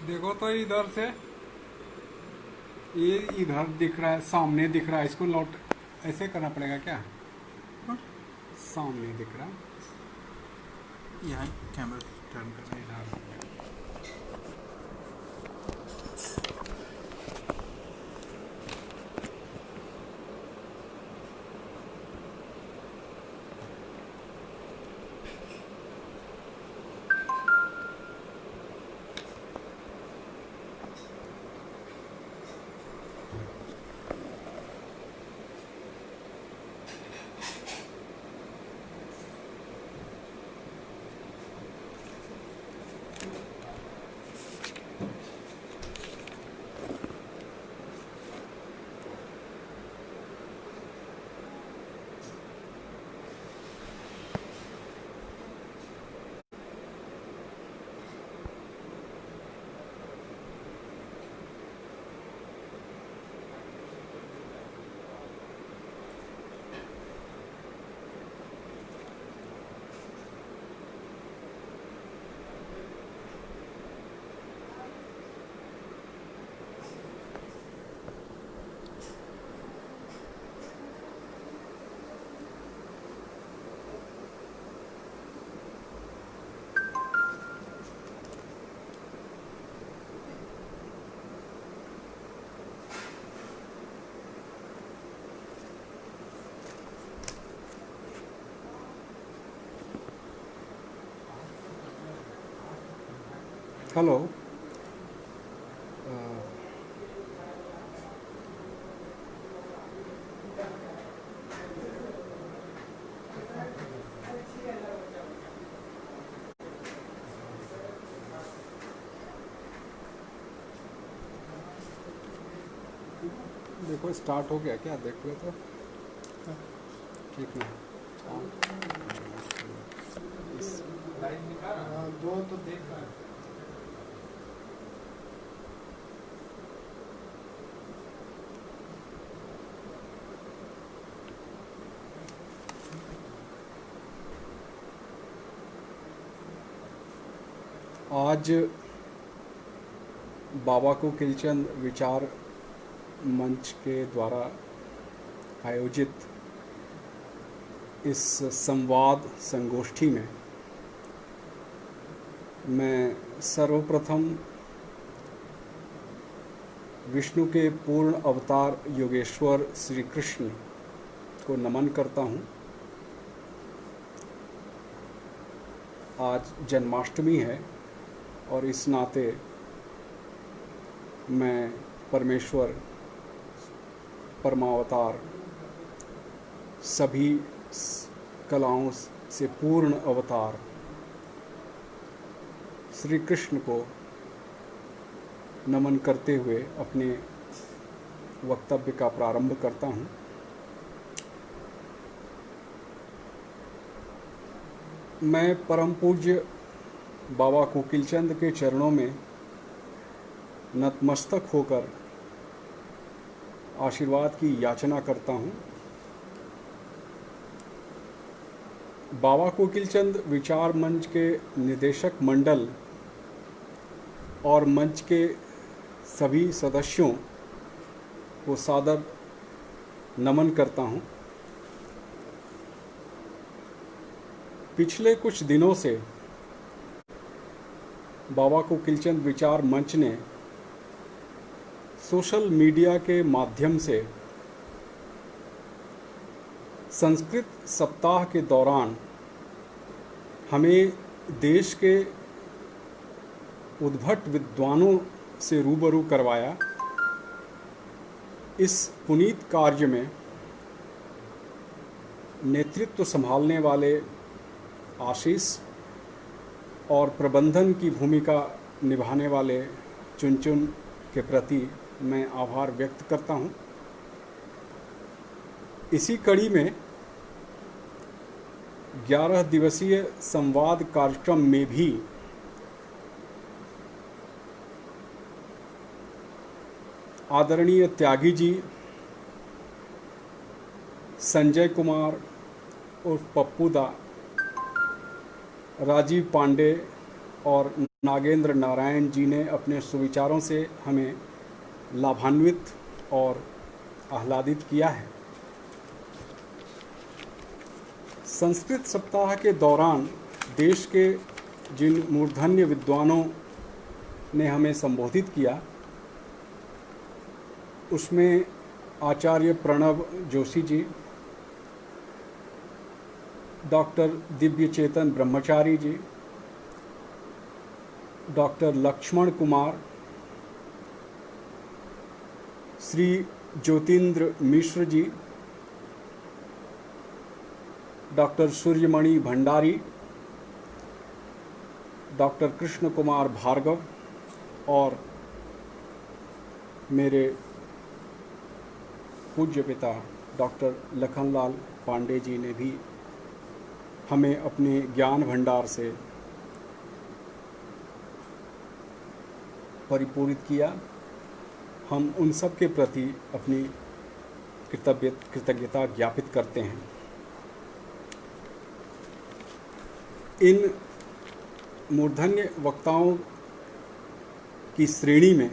देखो तो इधर से ये इधर दिख रहा है, सामने दिख रहा है, इसको लौट ऐसे करना पड़ेगा क्या? हाँ, सामने दिख रहा यहाँ कैमरा टर्न करना है है। इधर। हेलो। देखो स्टार्ट हो गया क्या? देख लो तो ठीक है। इस दो तो देख रहा है। आज बाबा को किलचंद विचार मंच के द्वारा आयोजित इस संवाद संगोष्ठी में मैं सर्वप्रथम विष्णु के पूर्ण अवतार योगेश्वर श्री कृष्ण को नमन करता हूँ। आज जन्माष्टमी है और इस नाते मैं परमेश्वर परमावतार सभी कलाओं से पूर्ण अवतार श्री कृष्ण को नमन करते हुए अपने वक्तव्य का प्रारंभ करता हूँ। मैं परम पूज्य बाबा कोकिलचंद के चरणों में नतमस्तक होकर आशीर्वाद की याचना करता हूँ। बाबा कोकिलचंद विचार मंच के निदेशक मंडल और मंच के सभी सदस्यों को सादर नमन करता हूँ। पिछले कुछ दिनों से बाबा कोकिलचंद विचार मंच ने सोशल मीडिया के माध्यम से संस्कृत सप्ताह के दौरान हमें देश के उद्भट विद्वानों से रूबरू करवाया। इस पुनीत कार्य में नेतृत्व संभालने वाले आशीष और प्रबंधन की भूमिका निभाने वाले चुनचुन के प्रति मैं आभार व्यक्त करता हूँ। इसी कड़ी में 11 दिवसीय संवाद कार्यक्रम में भी आदरणीय त्यागी जी, संजय कुमार उर्फ पप्पू दा, राजीव पांडे और नागेंद्र नारायण जी ने अपने सुविचारों से हमें लाभान्वित और आह्लादित किया है। संस्कृत सप्ताह के दौरान देश के जिन मूर्धन्य विद्वानों ने हमें संबोधित किया, उसमें आचार्य प्रणव जोशी जी, डॉक्टर दिव्य चेतन ब्रह्मचारी जी, doctor Laxman Kumar, Shri Jyotindra Mishra ji, doctor Suryamani Bhandari, doctor Krishna Kumar Bhargava और मेरे पूज्य पिता डॉक्टर लखनलाल पांडे जी ने भी हमें अपने ज्ञान भंडार से परिपूरित किया। हम उन सब के प्रति अपनी कृतज्ञता ज्ञापित करते हैं। इन मूर्धन्य वक्ताओं की श्रेणी में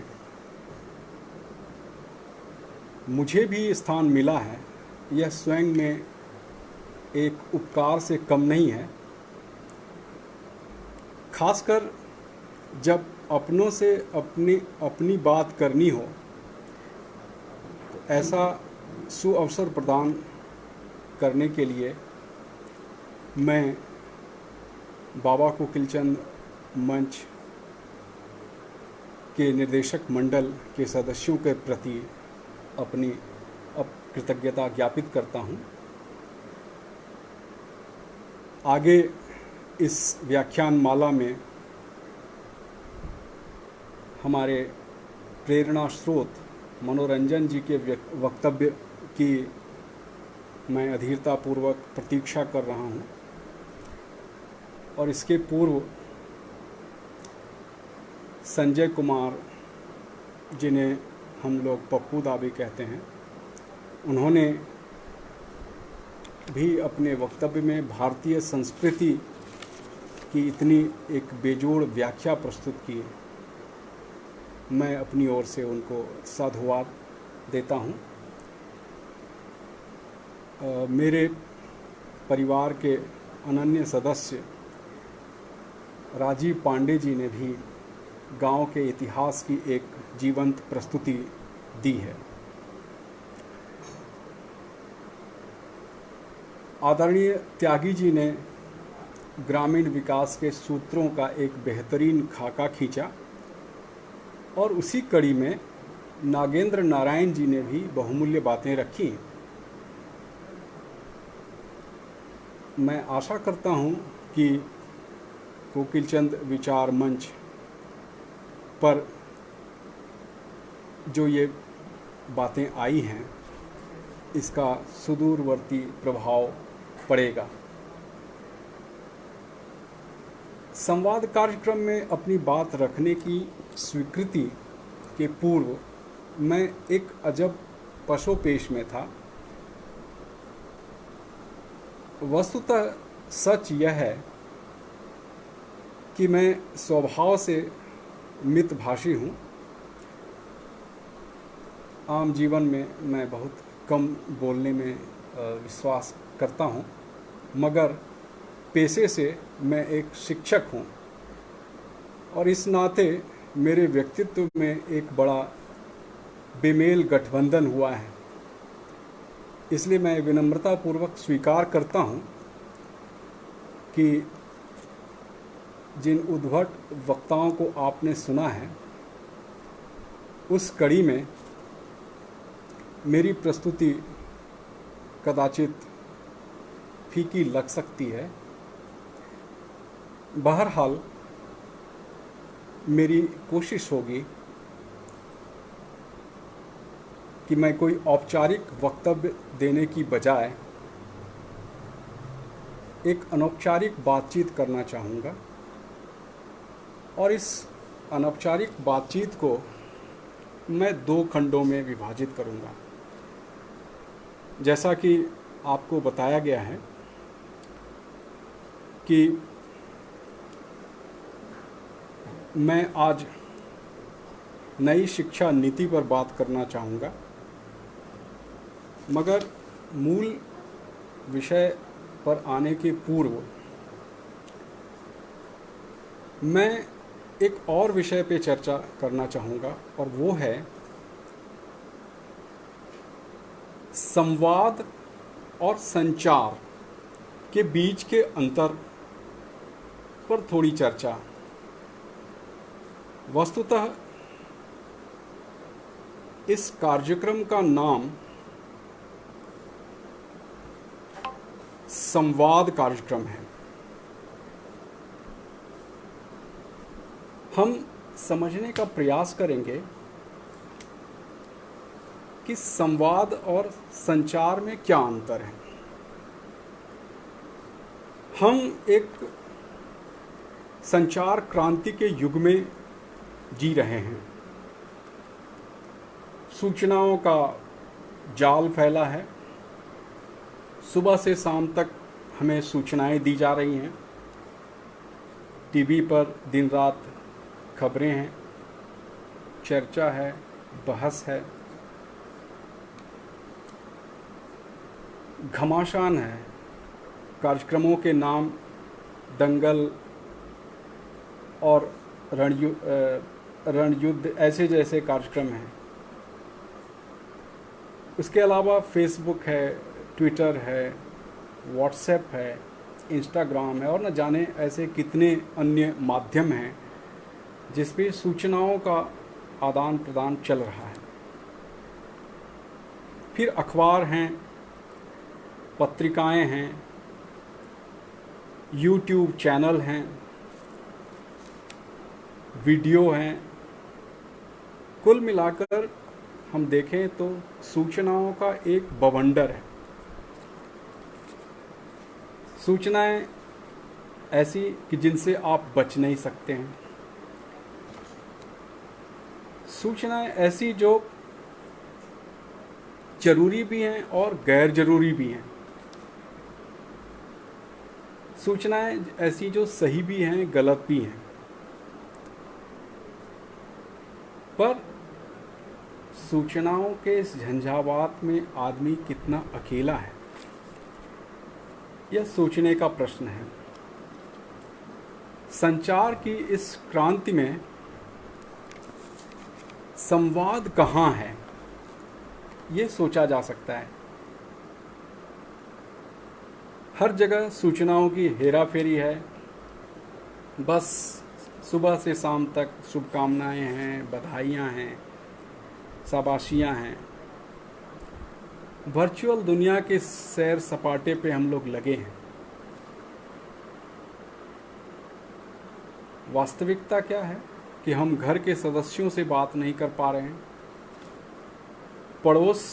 मुझे भी स्थान मिला है, यह स्वयं में एक उपकार से कम नहीं है। खासकर जब अपनों से अपनी बात करनी हो, तो ऐसा सुअवसर प्रदान करने के लिए मैं बाबा कोकिलचंद मंच के निर्देशक मंडल के सदस्यों के प्रति अपनी कृतज्ञता ज्ञापित करता हूँ। आगे इस व्याख्यान माला में हमारे प्रेरणा स्रोत मनोरंजन जी के वक्तव्य की मैं अधीरतापूर्वक प्रतीक्षा कर रहा हूँ, और इसके पूर्व संजय कुमार, जिन्हें हम लोग पप्पू दा भी कहते हैं, उन्होंने भी अपने वक्तव्य में भारतीय संस्कृति की इतनी एक बेजोड़ व्याख्या प्रस्तुत की। मैं अपनी ओर से उनको साधुवाद देता हूँ। मेरे परिवार के अनन्य सदस्य राजीव पांडे जी ने भी गांव के इतिहास की एक जीवंत प्रस्तुति दी है। आदरणीय त्यागी जी ने ग्रामीण विकास के सूत्रों का एक बेहतरीन खाका खींचा, और उसी कड़ी में नागेंद्र नारायण जी ने भी बहुमूल्य बातें रखी। मैं आशा करता हूँ कि कोकिलचंद विचार मंच पर जो ये बातें आई हैं, इसका सुदूरवर्ती प्रभाव पड़ेगा। संवाद कार्यक्रम में अपनी बात रखने की स्वीकृति के पूर्व मैं एक अजब पशोपेश में था। वस्तुतः सच यह है कि मैं स्वभाव से मितभाषी हूँ। आम जीवन में मैं बहुत कम बोलने में विश्वास करता हूँ, मगर पेशे से मैं एक शिक्षक हूँ, और इस नाते मेरे व्यक्तित्व में एक बड़ा बेमेल गठबंधन हुआ है। इसलिए मैं विनम्रतापूर्वक स्वीकार करता हूँ कि जिन उद्भट वक्ताओं को आपने सुना है, उस कड़ी में मेरी प्रस्तुति कदाचित फीकी लग सकती है। बहरहाल मेरी कोशिश होगी कि मैं कोई औपचारिक वक्तव्य देने की बजाय एक अनौपचारिक बातचीत करना चाहूँगा, और इस अनौपचारिक बातचीत को मैं 2 खंडों में विभाजित करूँगा। जैसा कि आपको बताया गया है कि मैं आज नई शिक्षा नीति पर बात करना चाहूँगा, मगर मूल विषय पर आने के पूर्व मैं एक और विषय पे चर्चा करना चाहूँगा, और वो है संवाद और संचार के बीच के अंतर पर थोड़ी चर्चा। वस्तुतः इस कार्यक्रम का नाम संवाद कार्यक्रम है। हम समझने का प्रयास करेंगे कि संवाद और संचार में क्या अंतर है। हम एक संचार क्रांति के युग में जी रहे हैं। सूचनाओं का जाल फैला है। सुबह से शाम तक हमें सूचनाएं दी जा रही हैं। टीवी पर दिन रात खबरें हैं, चर्चा है, बहस है, घमासान है। कार्यक्रमों के नाम दंगल और रणयुद्ध ऐसे जैसे कार्यक्रम हैं। इसके अलावा फेसबुक है, ट्विटर है, व्हाट्सएप है, इंस्टाग्राम है और न जाने ऐसे कितने अन्य माध्यम हैं जिस पे सूचनाओं का आदान प्रदान चल रहा है। फिर अखबार हैं, पत्रिकाएं हैं, यूट्यूब चैनल हैं, वीडियो हैं। कुल मिलाकर हम देखें तो सूचनाओं का एक बवंडर है। सूचनाएं ऐसी कि जिनसे आप बच नहीं सकते हैं। सूचनाएं ऐसी जो जरूरी भी हैं और गैर जरूरी भी हैं। सूचनाएं ऐसी जो सही भी हैं, गलत भी हैं। पर सूचनाओं के इस झंझावात में आदमी कितना अकेला है, यह सोचने का प्रश्न है। संचार की इस क्रांति में संवाद कहाँ है, ये सोचा जा सकता है। हर जगह सूचनाओं की हेराफेरी है। बस सुबह से शाम तक शुभकामनाएं हैं, बधाइयाँ हैं, शाबाशियाँ हैं। वर्चुअल दुनिया के सैर सपाटे पे हम लोग लगे हैं। वास्तविकता क्या है कि हम घर के सदस्यों से बात नहीं कर पा रहे हैं। पड़ोस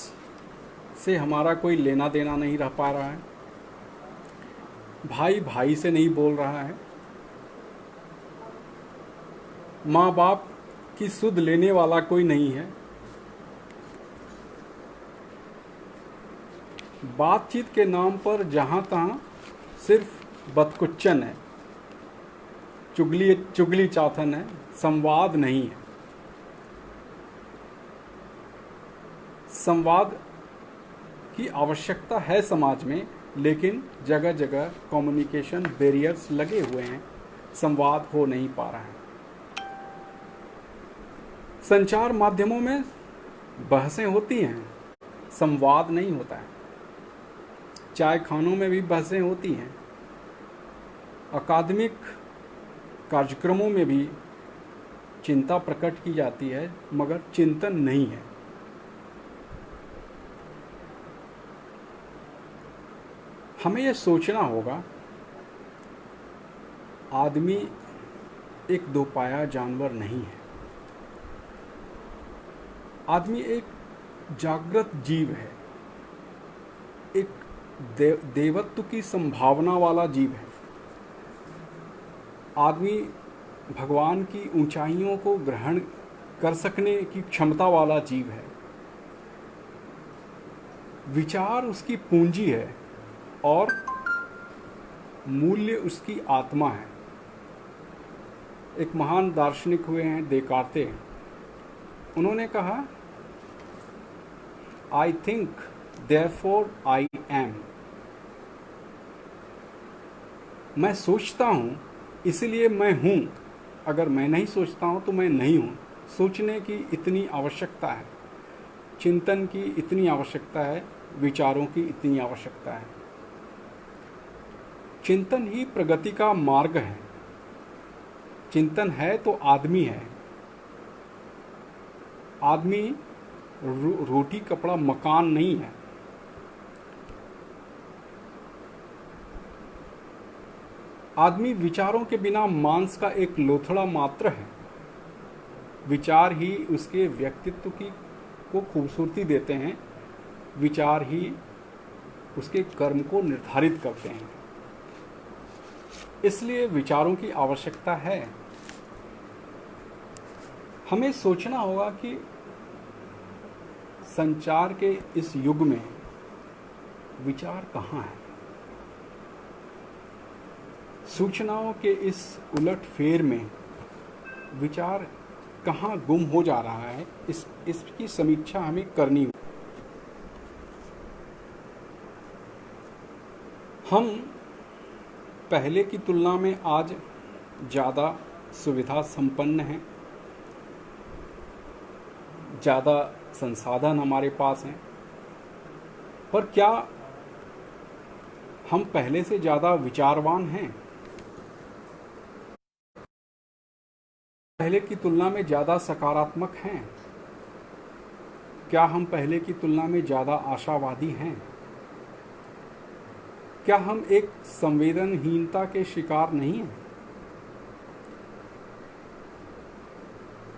से हमारा कोई लेना देना नहीं रह पा रहा है। भाई भाई से नहीं बोल रहा है। माँ बाप की सुध लेने वाला कोई नहीं है। बातचीत के नाम पर जहाँ तहाँ सिर्फ बदकुच्चन है, चुगली चाथन है, संवाद नहीं है। संवाद की आवश्यकता है समाज में, लेकिन जगह जगह कम्युनिकेशन बैरियर्स लगे हुए हैं। संवाद हो नहीं पा रहा है। संचार माध्यमों में बहसें होती हैं, संवाद नहीं होता है। चाय खानों में भी बहसें होती हैं। अकादमिक कार्यक्रमों में भी चिंता प्रकट की जाती है, मगर चिंतन नहीं है। हमें यह सोचना होगा, आदमी एक दोपाया जानवर नहीं है। आदमी एक जागृत जीव है, एक देवत्व की संभावना वाला जीव है। आदमी भगवान की ऊंचाइयों को ग्रहण कर सकने की क्षमता वाला जीव है। विचार उसकी पूंजी है और मूल्य उसकी आत्मा है। एक महान दार्शनिक हुए हैं देकार्ते, उन्होंने कहा I think therefore I am. मैं सोचता हूँ इसलिए मैं हूँ, अगर मैं नहीं सोचता हूँ तो मैं नहीं हूँ। सोचने की इतनी आवश्यकता है, चिंतन की इतनी आवश्यकता है, विचारों की इतनी आवश्यकता है। चिंतन ही प्रगति का मार्ग है। चिंतन है तो आदमी है। आदमी रोटी कपड़ा मकान नहीं है। आदमी विचारों के बिना मांस का एक लोथड़ा मात्र है। विचार ही उसके व्यक्तित्व को खूबसूरती देते हैं। विचार ही उसके कर्म को निर्धारित करते हैं। इसलिए विचारों की आवश्यकता है। हमें सोचना होगा कि संचार के इस युग में विचार कहाँ है। सूचनाओं के इस उलटफेर में विचार कहाँ गुम हो जा रहा है, इसकी समीक्षा हमें करनी होगी। हम पहले की तुलना में आज ज़्यादा सुविधा संपन्न हैं, ज़्यादा संसाधन हमारे पास हैं, पर क्या हम पहले से ज़्यादा विचारवान हैं? पहले की तुलना में ज़्यादा सकारात्मक हैं? क्या हम पहले की तुलना में ज़्यादा आशावादी हैं? क्या हम एक संवेदनहीनता के शिकार नहीं हैं?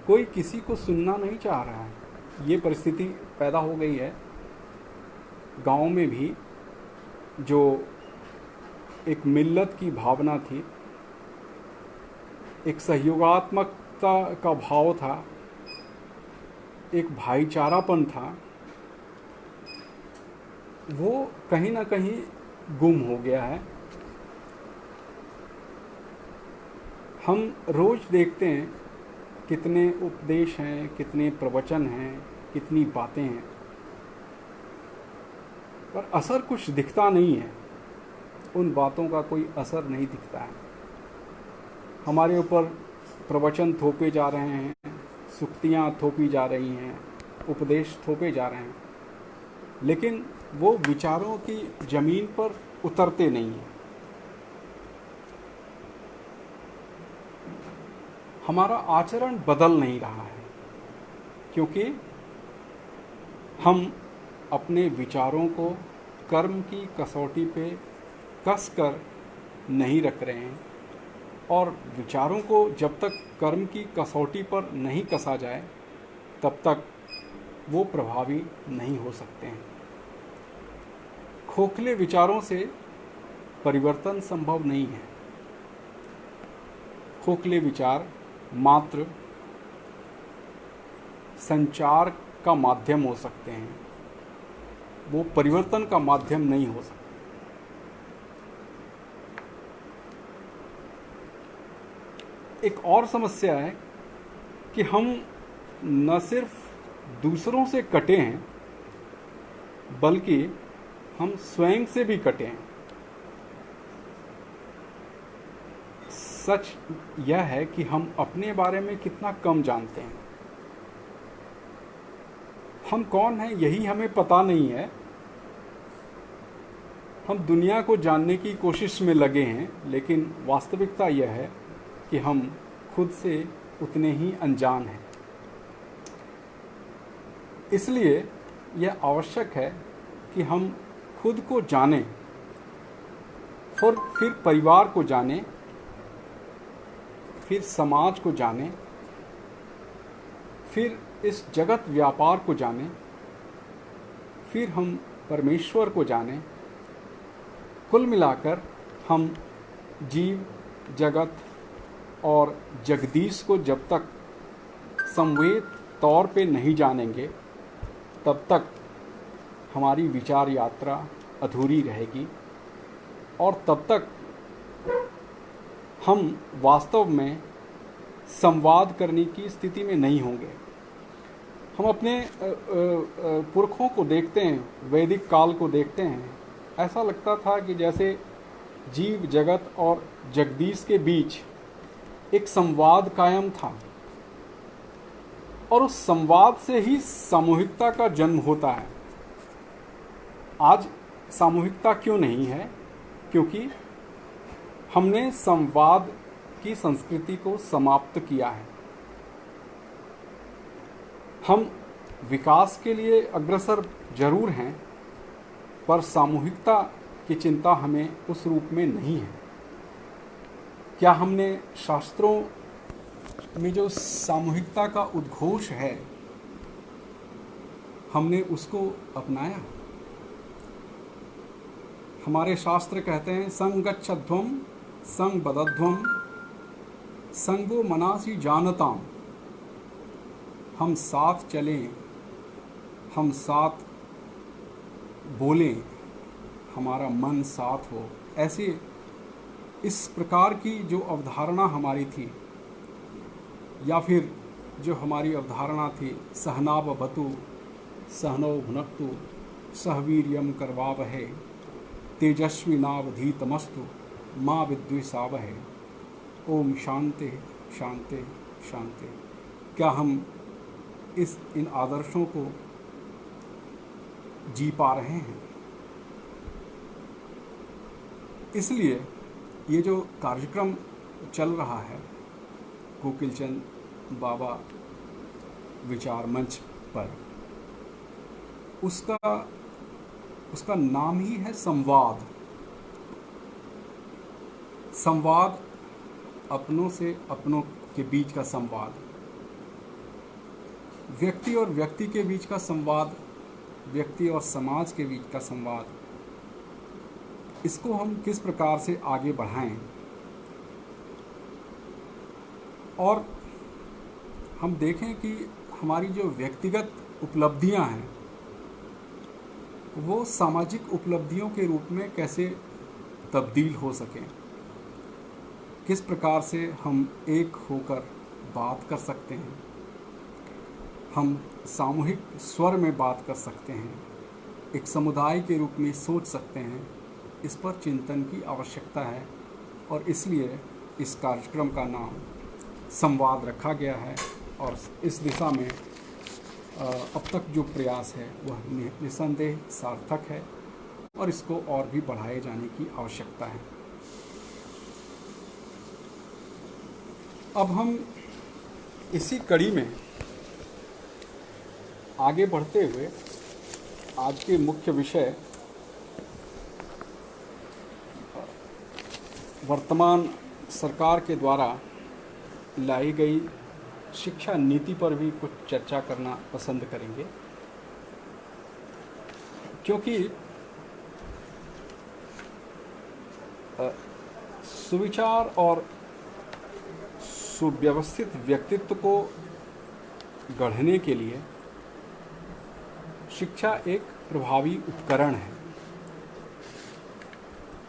कोई किसी को सुनना नहीं चाह रहा है। ये परिस्थिति पैदा हो गई है। गांव में भी जो एक मिल्लत की भावना थी, एक सहयोगात्मकता का भाव था, एक भाईचारापन था, वो कहीं ना कहीं गुम हो गया है। हम रोज देखते हैं कितने उपदेश हैं, कितने प्रवचन हैं, कितनी बातें हैं, पर असर कुछ दिखता नहीं है। उन बातों का कोई असर नहीं दिखता है। हमारे ऊपर प्रवचन थोपे जा रहे हैं, सुक्तियाँ थोपी जा रही हैं, उपदेश थोपे जा रहे हैं, लेकिन वो विचारों की जमीन पर उतरते नहीं हैं। हमारा आचरण बदल नहीं रहा है, क्योंकि हम अपने विचारों को कर्म की कसौटी पे कस कर नहीं रख रहे हैं, और विचारों को जब तक कर्म की कसौटी पर नहीं कसा जाए तब तक वो प्रभावी नहीं हो सकते हैं। खोखले विचारों से परिवर्तन संभव नहीं है। खोखले विचार मात्र संचार का माध्यम हो सकते हैं, वो परिवर्तन का माध्यम नहीं हो सकते। एक और समस्या है कि हम न सिर्फ दूसरों से कटे हैं, बल्कि हम स्वयं से भी कटे हैं। सच यह है कि हम अपने बारे में कितना कम जानते हैं। हम कौन हैं यही हमें पता नहीं है। हम दुनिया को जानने की कोशिश में लगे हैं, लेकिन वास्तविकता यह है कि हम खुद से उतने ही अनजान हैं। इसलिए यह आवश्यक है कि हम खुद को जानें, फिर परिवार को जानें, फिर समाज को जानें, फिर इस जगत व्यापार को जानें, फिर हम परमेश्वर को जानें। कुल मिलाकर हम जीव, जगत और जगदीश को जब तक संवेद तौर पे नहीं जानेंगे, तब तक हमारी विचार यात्रा अधूरी रहेगी, और तब तक हम वास्तव में संवाद करने की स्थिति में नहीं होंगे। हम अपने पुरखों को देखते हैं, वैदिक काल को देखते हैं, ऐसा लगता था कि जैसे जीव जगत और जगदीश के बीच एक संवाद कायम था, और उस संवाद से ही सामूहिकता का जन्म होता है। आज सामूहिकता क्यों नहीं है? क्योंकि हमने संवाद की संस्कृति को समाप्त किया है। हम विकास के लिए अग्रसर जरूर हैं, पर सामूहिकता की चिंता हमें उस रूप में नहीं है। क्या हमने शास्त्रों में जो सामूहिकता का उद्घोष है, हमने उसको अपनाया? हमारे शास्त्र कहते हैं संगच्छध्वम संगबद्धध्वम संगो मनासी जानताम। हम साथ चलें, हम साथ बोलें, हमारा मन साथ हो। ऐसे इस प्रकार की जो अवधारणा हमारी थी, या फिर जो हमारी अवधारणा थी सहनावतु सहनौ भुनक्तु सह वीर्यं करवावहै तेजस्विनावधीतमस्तु माँ विद्विषावहै ओम शांति शांति शांति। क्या हम इन आदर्शों को जी पा रहे हैं? इसलिए ये जो कार्यक्रम चल रहा है कोकिलचंद बाबा विचार मंच पर, उसका नाम ही है संवाद। संवाद, अपनों से अपनों के बीच का संवाद, व्यक्ति और व्यक्ति के बीच का संवाद, व्यक्ति और समाज के बीच का संवाद। इसको हम किस प्रकार से आगे बढ़ाएं, और हम देखें कि हमारी जो व्यक्तिगत उपलब्धियां हैं वो सामाजिक उपलब्धियों के रूप में कैसे तब्दील हो सकें, किस प्रकार से हम एक होकर बात कर सकते हैं, हम सामूहिक स्वर में बात कर सकते हैं, एक समुदाय के रूप में सोच सकते हैं। इस पर चिंतन की आवश्यकता है, और इसलिए इस कार्यक्रम का नाम संवाद रखा गया है। और इस दिशा में अब तक जो प्रयास है वह निसंदेह सार्थक है, और इसको और भी बढ़ाए जाने की आवश्यकता है। अब हम इसी कड़ी में आगे बढ़ते हुए आज के मुख्य विषय वर्तमान सरकार के द्वारा लाई गई शिक्षा नीति पर भी कुछ चर्चा करना पसंद करेंगे, क्योंकि सुविचार और सुव्यवस्थित व्यक्तित्व को गढ़ने के लिए शिक्षा एक प्रभावी उपकरण है,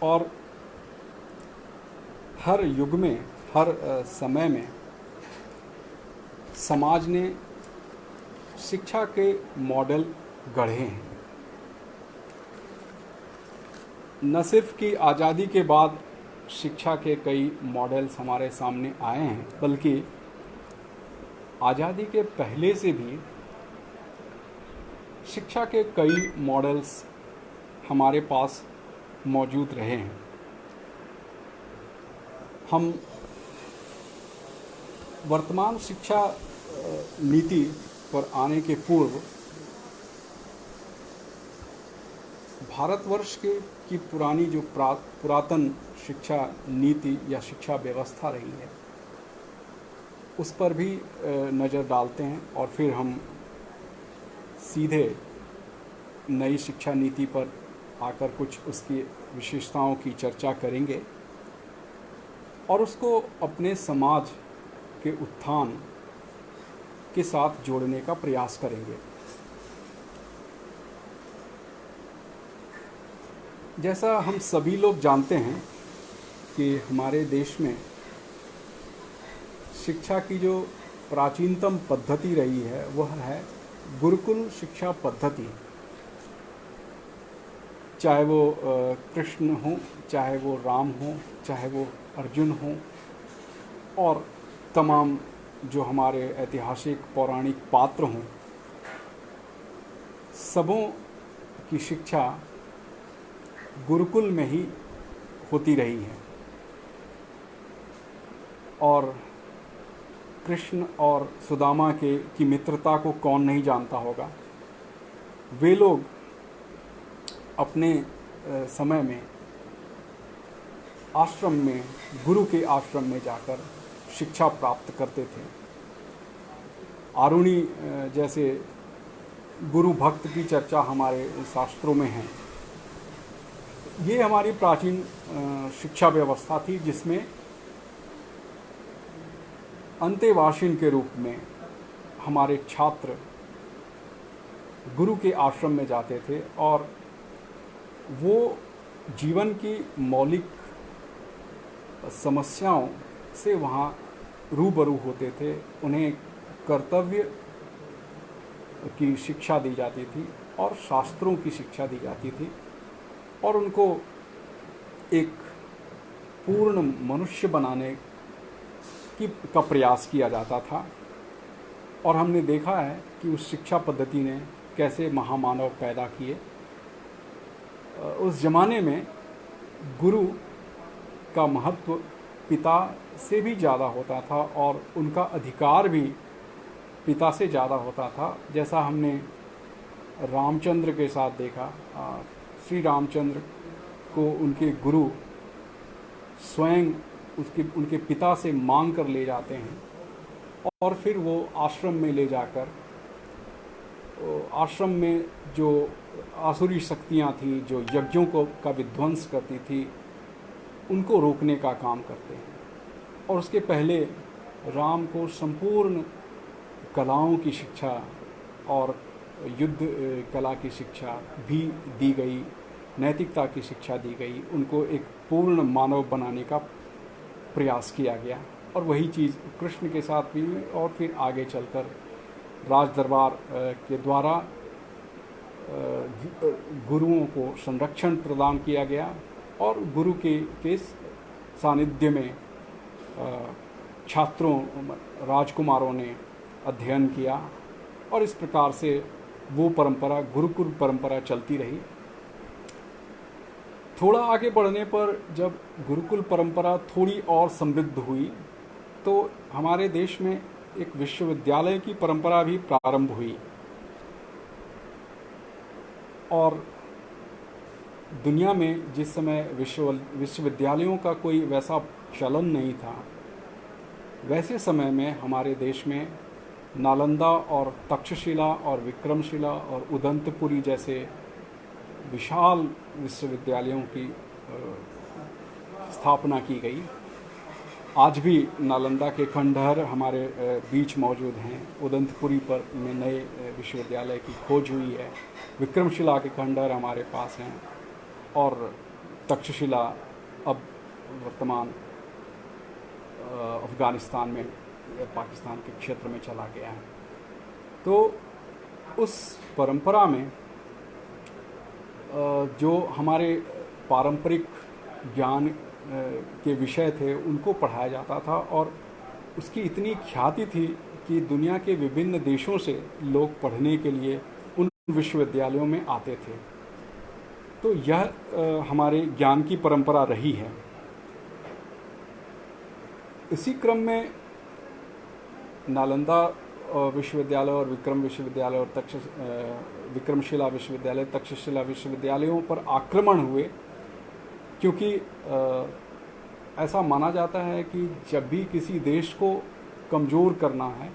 और हर युग में, हर समय में समाज ने शिक्षा के मॉडल गढ़े हैं। न सिर्फ कि आज़ादी के बाद शिक्षा के कई मॉडल्स हमारे सामने आए हैं, बल्कि आज़ादी के पहले से भी शिक्षा के कई मॉडल्स हमारे पास मौजूद रहे हैं। हम वर्तमान शिक्षा नीति पर आने के पूर्व भारतवर्ष की पुरानी जो पुरातन शिक्षा नीति या शिक्षा व्यवस्था रही है उस पर भी नज़र डालते हैं, और फिर हम सीधे नई शिक्षा नीति पर आकर कुछ उसकी विशेषताओं की चर्चा करेंगे, और उसको अपने समाज के उत्थान के साथ जोड़ने का प्रयास करेंगे। जैसा हम सभी लोग जानते हैं कि हमारे देश में शिक्षा की जो प्राचीनतम पद्धति रही है वह है गुरुकुल शिक्षा पद्धति। चाहे वो कृष्ण हो, चाहे वो राम हो, चाहे वो अर्जुन हो, और तमाम जो हमारे ऐतिहासिक पौराणिक पात्र हों, सबों की शिक्षा गुरुकुल में ही होती रही है। और कृष्ण और सुदामा की मित्रता को कौन नहीं जानता होगा। वे लोग अपने समय में आश्रम में, गुरु के आश्रम में जाकर शिक्षा प्राप्त करते थे। आरुणि जैसे गुरु भक्त की चर्चा हमारे शास्त्रों में है। ये हमारी प्राचीन शिक्षा व्यवस्था थी, जिसमें अंतेवासिन के रूप में हमारे छात्र गुरु के आश्रम में जाते थे और वो जीवन की मौलिक समस्याओं से वहाँ रूबरू होते थे। उन्हें कर्तव्य की शिक्षा दी जाती थी और शास्त्रों की शिक्षा दी जाती थी, और उनको एक पूर्ण मनुष्य बनाने का प्रयास किया जाता था। और हमने देखा है कि उस शिक्षा पद्धति ने कैसे महामानव पैदा किए। उस ज़माने में गुरु का महत्व पिता से भी ज़्यादा होता था और उनका अधिकार भी पिता से ज़्यादा होता था। जैसा हमने रामचंद्र के साथ देखा, श्री रामचंद्र को उनके गुरु स्वयं उनके पिता से मांग कर ले जाते हैं और फिर वो आश्रम में ले जाकर, आश्रम में जो आसुरी शक्तियाँ थी जो यज्ञों का विध्वंस करती थी, उनको रोकने का काम करते हैं। और उसके पहले राम को संपूर्ण कलाओं की शिक्षा और युद्ध कला की शिक्षा भी दी गई, नैतिकता की शिक्षा दी गई, उनको एक पूर्ण मानव बनाने का प्रयास किया गया। और वही चीज़ कृष्ण के साथ भी हुई और फिर आगे चलकर राज दरबार के द्वारा गुरुओं को संरक्षण प्रदान किया गया और गुरु के सानिध्य में छात्रों, राजकुमारों ने अध्ययन किया और इस प्रकार से वो परंपरा, गुरुकुल परंपरा चलती रही। थोड़ा आगे बढ़ने पर जब गुरुकुल परंपरा थोड़ी और समृद्ध हुई तो हमारे देश में एक विश्वविद्यालय की परंपरा भी प्रारंभ हुई। और दुनिया में जिस समय विश्वविद्यालयों का कोई वैसा चलन नहीं था, वैसे समय में हमारे देश में नालंदा और तक्षशिला और विक्रमशिला और उदंतपुरी जैसे विशाल विश्वविद्यालयों की स्थापना की गई। आज भी नालंदा के खंडहर हमारे बीच मौजूद हैं। उदंतपुरी पर में नए विश्वविद्यालय की खोज हुई है। विक्रमशिला के खंडहर हमारे पास हैं और तक्षशिला अब वर्तमान अफ़गानिस्तान में, पाकिस्तान के क्षेत्र में चला गया है। तो उस परंपरा में जो हमारे पारंपरिक ज्ञान के विषय थे उनको पढ़ाया जाता था और उसकी इतनी ख्याति थी कि दुनिया के विभिन्न देशों से लोग पढ़ने के लिए उन विश्वविद्यालयों में आते थे। तो यह हमारे ज्ञान की परंपरा रही है। इसी क्रम में नालंदा विश्वविद्यालय और विक्रम विश्वविद्यालय और विक्रमशिला विश्वविद्यालय, तक्षशिला विश्वविद्यालयों पर आक्रमण हुए, क्योंकि ऐसा माना जाता है कि जब भी किसी देश को कमज़ोर करना है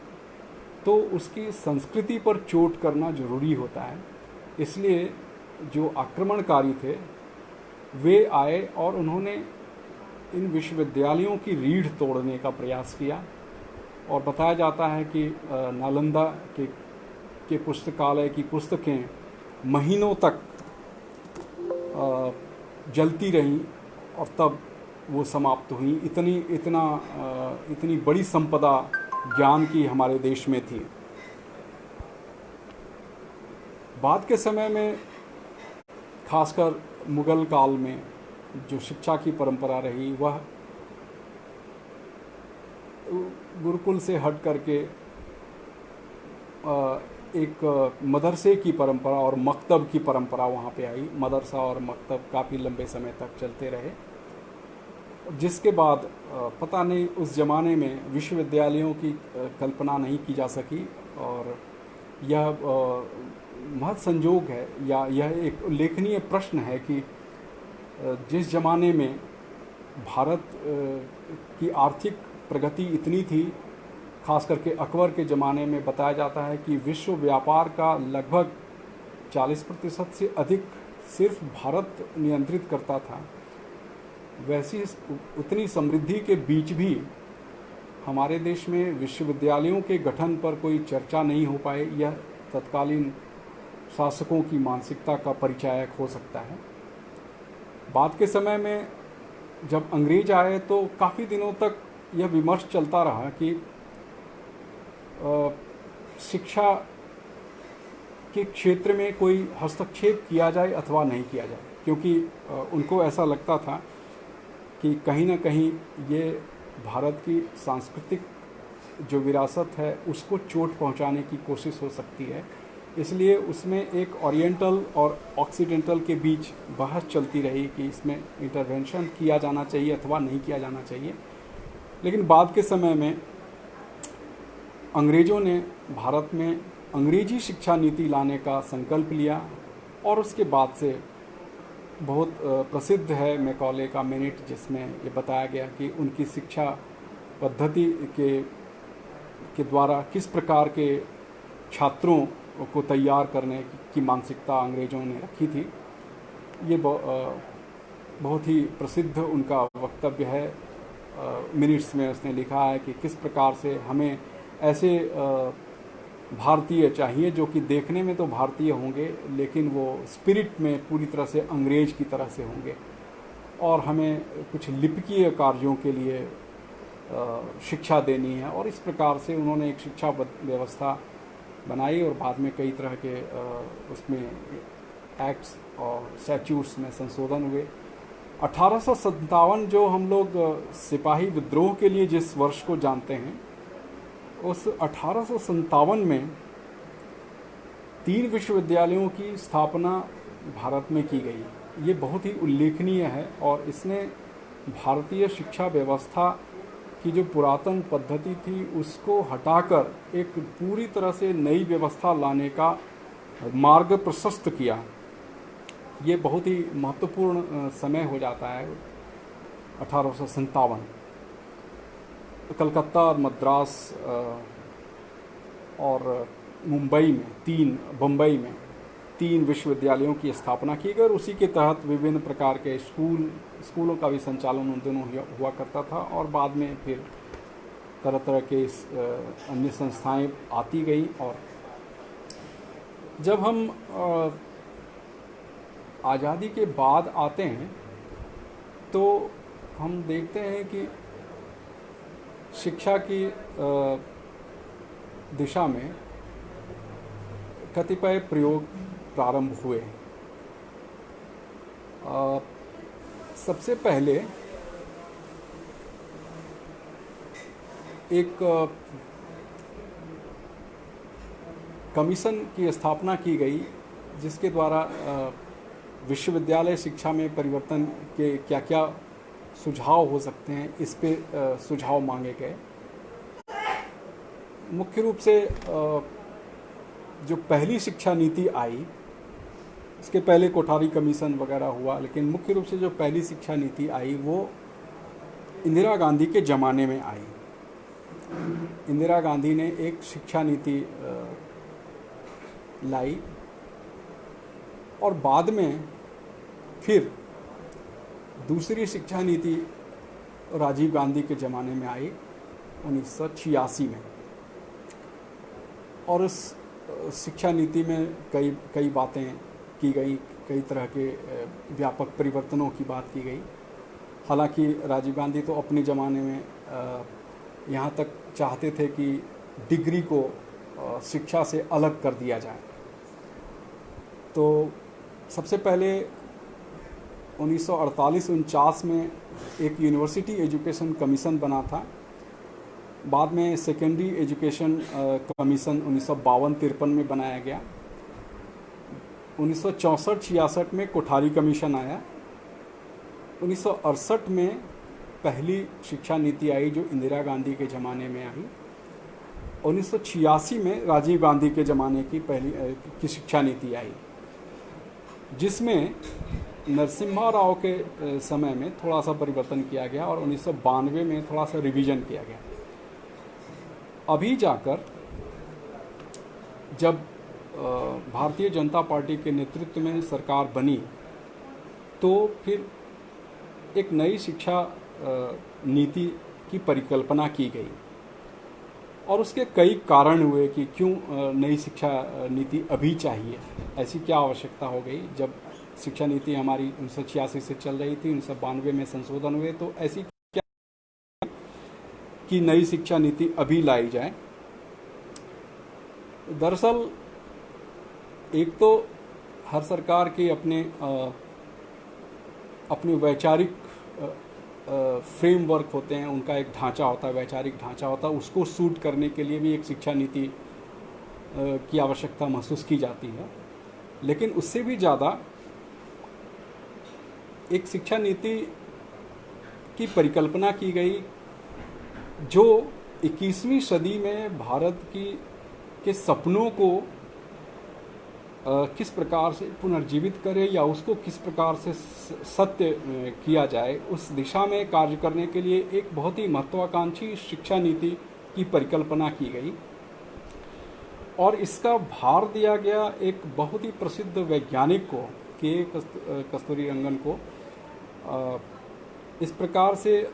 तो उसकी संस्कृति पर चोट करना ज़रूरी होता है। इसलिए जो आक्रमणकारी थे वे आए और उन्होंने इन विश्वविद्यालयों की रीढ़ तोड़ने का प्रयास किया। और बताया जाता है कि नालंदा के पुस्तकालय की पुस्तकें महीनों तक जलती रहीं और तब वो समाप्त हुई। इतनी बड़ी संपदा ज्ञान की हमारे देश में थी। बाद के समय में खासकर मुगल काल में जो शिक्षा की परंपरा रही वह गुरुकुल से हट करके एक मदरसे की परंपरा और मकतब की परंपरा वहाँ पे आई। मदरसा और मकतब काफ़ी लंबे समय तक चलते रहे, जिसके बाद पता नहीं उस ज़माने में विश्वविद्यालयों की कल्पना नहीं की जा सकी। और यह महत् संजोग है या यह एक उल्लेखनीय प्रश्न है कि जिस ज़माने में भारत की आर्थिक प्रगति इतनी थी, खास करके अकबर के ज़माने में बताया जाता है कि विश्व व्यापार का लगभग 40% से अधिक सिर्फ भारत नियंत्रित करता था। वैसी उतनी समृद्धि के बीच भी हमारे देश में विश्वविद्यालयों के गठन पर कोई चर्चा नहीं हो पाए। यह तत्कालीन शासकों की मानसिकता का परिचायक हो सकता है। बाद के समय में जब अंग्रेज आए तो काफ़ी दिनों तक यह विमर्श चलता रहा कि शिक्षा के क्षेत्र में कोई हस्तक्षेप किया जाए अथवा नहीं किया जाए, क्योंकि उनको ऐसा लगता था कि कहीं ना कहीं ये भारत की सांस्कृतिक जो विरासत है उसको चोट पहुंचाने की कोशिश हो सकती है। इसलिए उसमें एक ओरिएंटल और ऑक्सीडेंटल के बीच बहस चलती रही कि इसमें इंटरवेंशन किया जाना चाहिए अथवा नहीं किया जाना चाहिए। लेकिन बाद के समय में अंग्रेज़ों ने भारत में अंग्रेजी शिक्षा नीति लाने का संकल्प लिया और उसके बाद से बहुत प्रसिद्ध है मैकॉले का मिनट, जिसमें ये बताया गया कि उनकी शिक्षा पद्धति के द्वारा किस प्रकार के छात्रों को तैयार करने की मानसिकता अंग्रेज़ों ने रखी थी। ये बहुत ही प्रसिद्ध उनका वक्तव्य है। मिनट्स में उसने लिखा है कि किस प्रकार से हमें ऐसे भारतीय चाहिए जो कि देखने में तो भारतीय होंगे लेकिन वो स्पिरिट में पूरी तरह से अंग्रेज की तरह से होंगे, और हमें कुछ लिपिकीय कार्यों के लिए शिक्षा देनी है। और इस प्रकार से उन्होंने एक शिक्षा व्यवस्था बनाई और बाद में कई तरह के उसमें एक्ट्स और स्टैट्यूट्स में संशोधन हुए। 1857 जो हम लोग सिपाही विद्रोह के लिए जिस वर्ष को जानते हैं, उस 1857 में 3 विश्वविद्यालयों की स्थापना भारत में की गई। ये बहुत ही उल्लेखनीय है और इसने भारतीय शिक्षा व्यवस्था की जो पुरातन पद्धति थी उसको हटाकर एक पूरी तरह से नई व्यवस्था लाने का मार्ग प्रशस्त किया। ये बहुत ही महत्वपूर्ण समय हो जाता है 1857। कलकत्ता और मद्रास और मुंबई में बम्बई में 3 विश्वविद्यालयों की स्थापना की गई और उसी के तहत विभिन्न प्रकार के स्कूलों का भी संचालन उन दिनों हुआ करता था। और बाद में फिर तरह तरह के अन्य संस्थाएं आती गई। और जब हम आज़ादी के बाद आते हैं तो हम देखते हैं कि शिक्षा की दिशा में कतिपय प्रयोग प्रारंभ हुए। सबसे पहले एक कमीशन की स्थापना की गई जिसके द्वारा विश्वविद्यालय शिक्षा में परिवर्तन के क्या क्या सुझाव हो सकते हैं, इस पे सुझाव मांगे गए। मुख्य रूप से जो पहली शिक्षा नीति आई, इसके पहले कोठारी कमीशन वगैरह हुआ, लेकिन मुख्य रूप से जो पहली शिक्षा नीति आई वो इंदिरा गांधी के ज़माने में आई। इंदिरा गांधी ने एक शिक्षा नीति लाई और बाद में फिर दूसरी शिक्षा नीति राजीव गांधी के ज़माने में आई 1986 में। और उस शिक्षा नीति में कई बातें की गई, कई तरह के व्यापक परिवर्तनों की बात की गई। हालांकि राजीव गांधी तो अपने ज़माने में यहाँ तक चाहते थे कि डिग्री को शिक्षा से अलग कर दिया जाए। तो सबसे पहले 1948-49 में एक यूनिवर्सिटी एजुकेशन कमीशन बना था। बाद में सेकेंडरी एजुकेशन कमीशन 1952-53 में बनाया गया। 1964-66 में कोठारी कमीशन आया। 1968 में पहली शिक्षा नीति आई जो इंदिरा गांधी के ज़माने में आई। 1986 में राजीव गांधी के ज़माने की पहली शिक्षा नीति आई, जिसमें नरसिम्हा राव के समय में थोड़ा सा परिवर्तन किया गया और 1992 में थोड़ा सा रिवीजन किया गया। अभी जाकर जब भारतीय जनता पार्टी के नेतृत्व में सरकार बनी तो फिर एक नई शिक्षा नीति की परिकल्पना की गई और उसके कई कारण हुए कि क्यों नई शिक्षा नीति अभी चाहिए, ऐसी क्या आवश्यकता हो गई। जब शिक्षा नीति हमारी 1986 से चल रही थी, 1992 में संशोधन हुए, तो ऐसी क्या कि नई शिक्षा नीति अभी लाई जाए। दरअसल एक तो हर सरकार के अपने वैचारिक फ्रेमवर्क होते हैं, उनका एक ढांचा होता है, वैचारिक ढांचा होता है, उसको सूट करने के लिए भी एक शिक्षा नीति की आवश्यकता महसूस की जाती है। लेकिन उससे भी ज़्यादा एक शिक्षा नीति की परिकल्पना की गई जो 21वीं सदी में भारत के सपनों को किस प्रकार से पुनर्जीवित करे या उसको किस प्रकार से सत्य किया जाए, उस दिशा में कार्य करने के लिए एक बहुत ही महत्वाकांक्षी शिक्षा नीति की परिकल्पना की गई और इसका भार दिया गया एक बहुत ही प्रसिद्ध वैज्ञानिक को, के कस्तूरीरंगन को। इस प्रकार से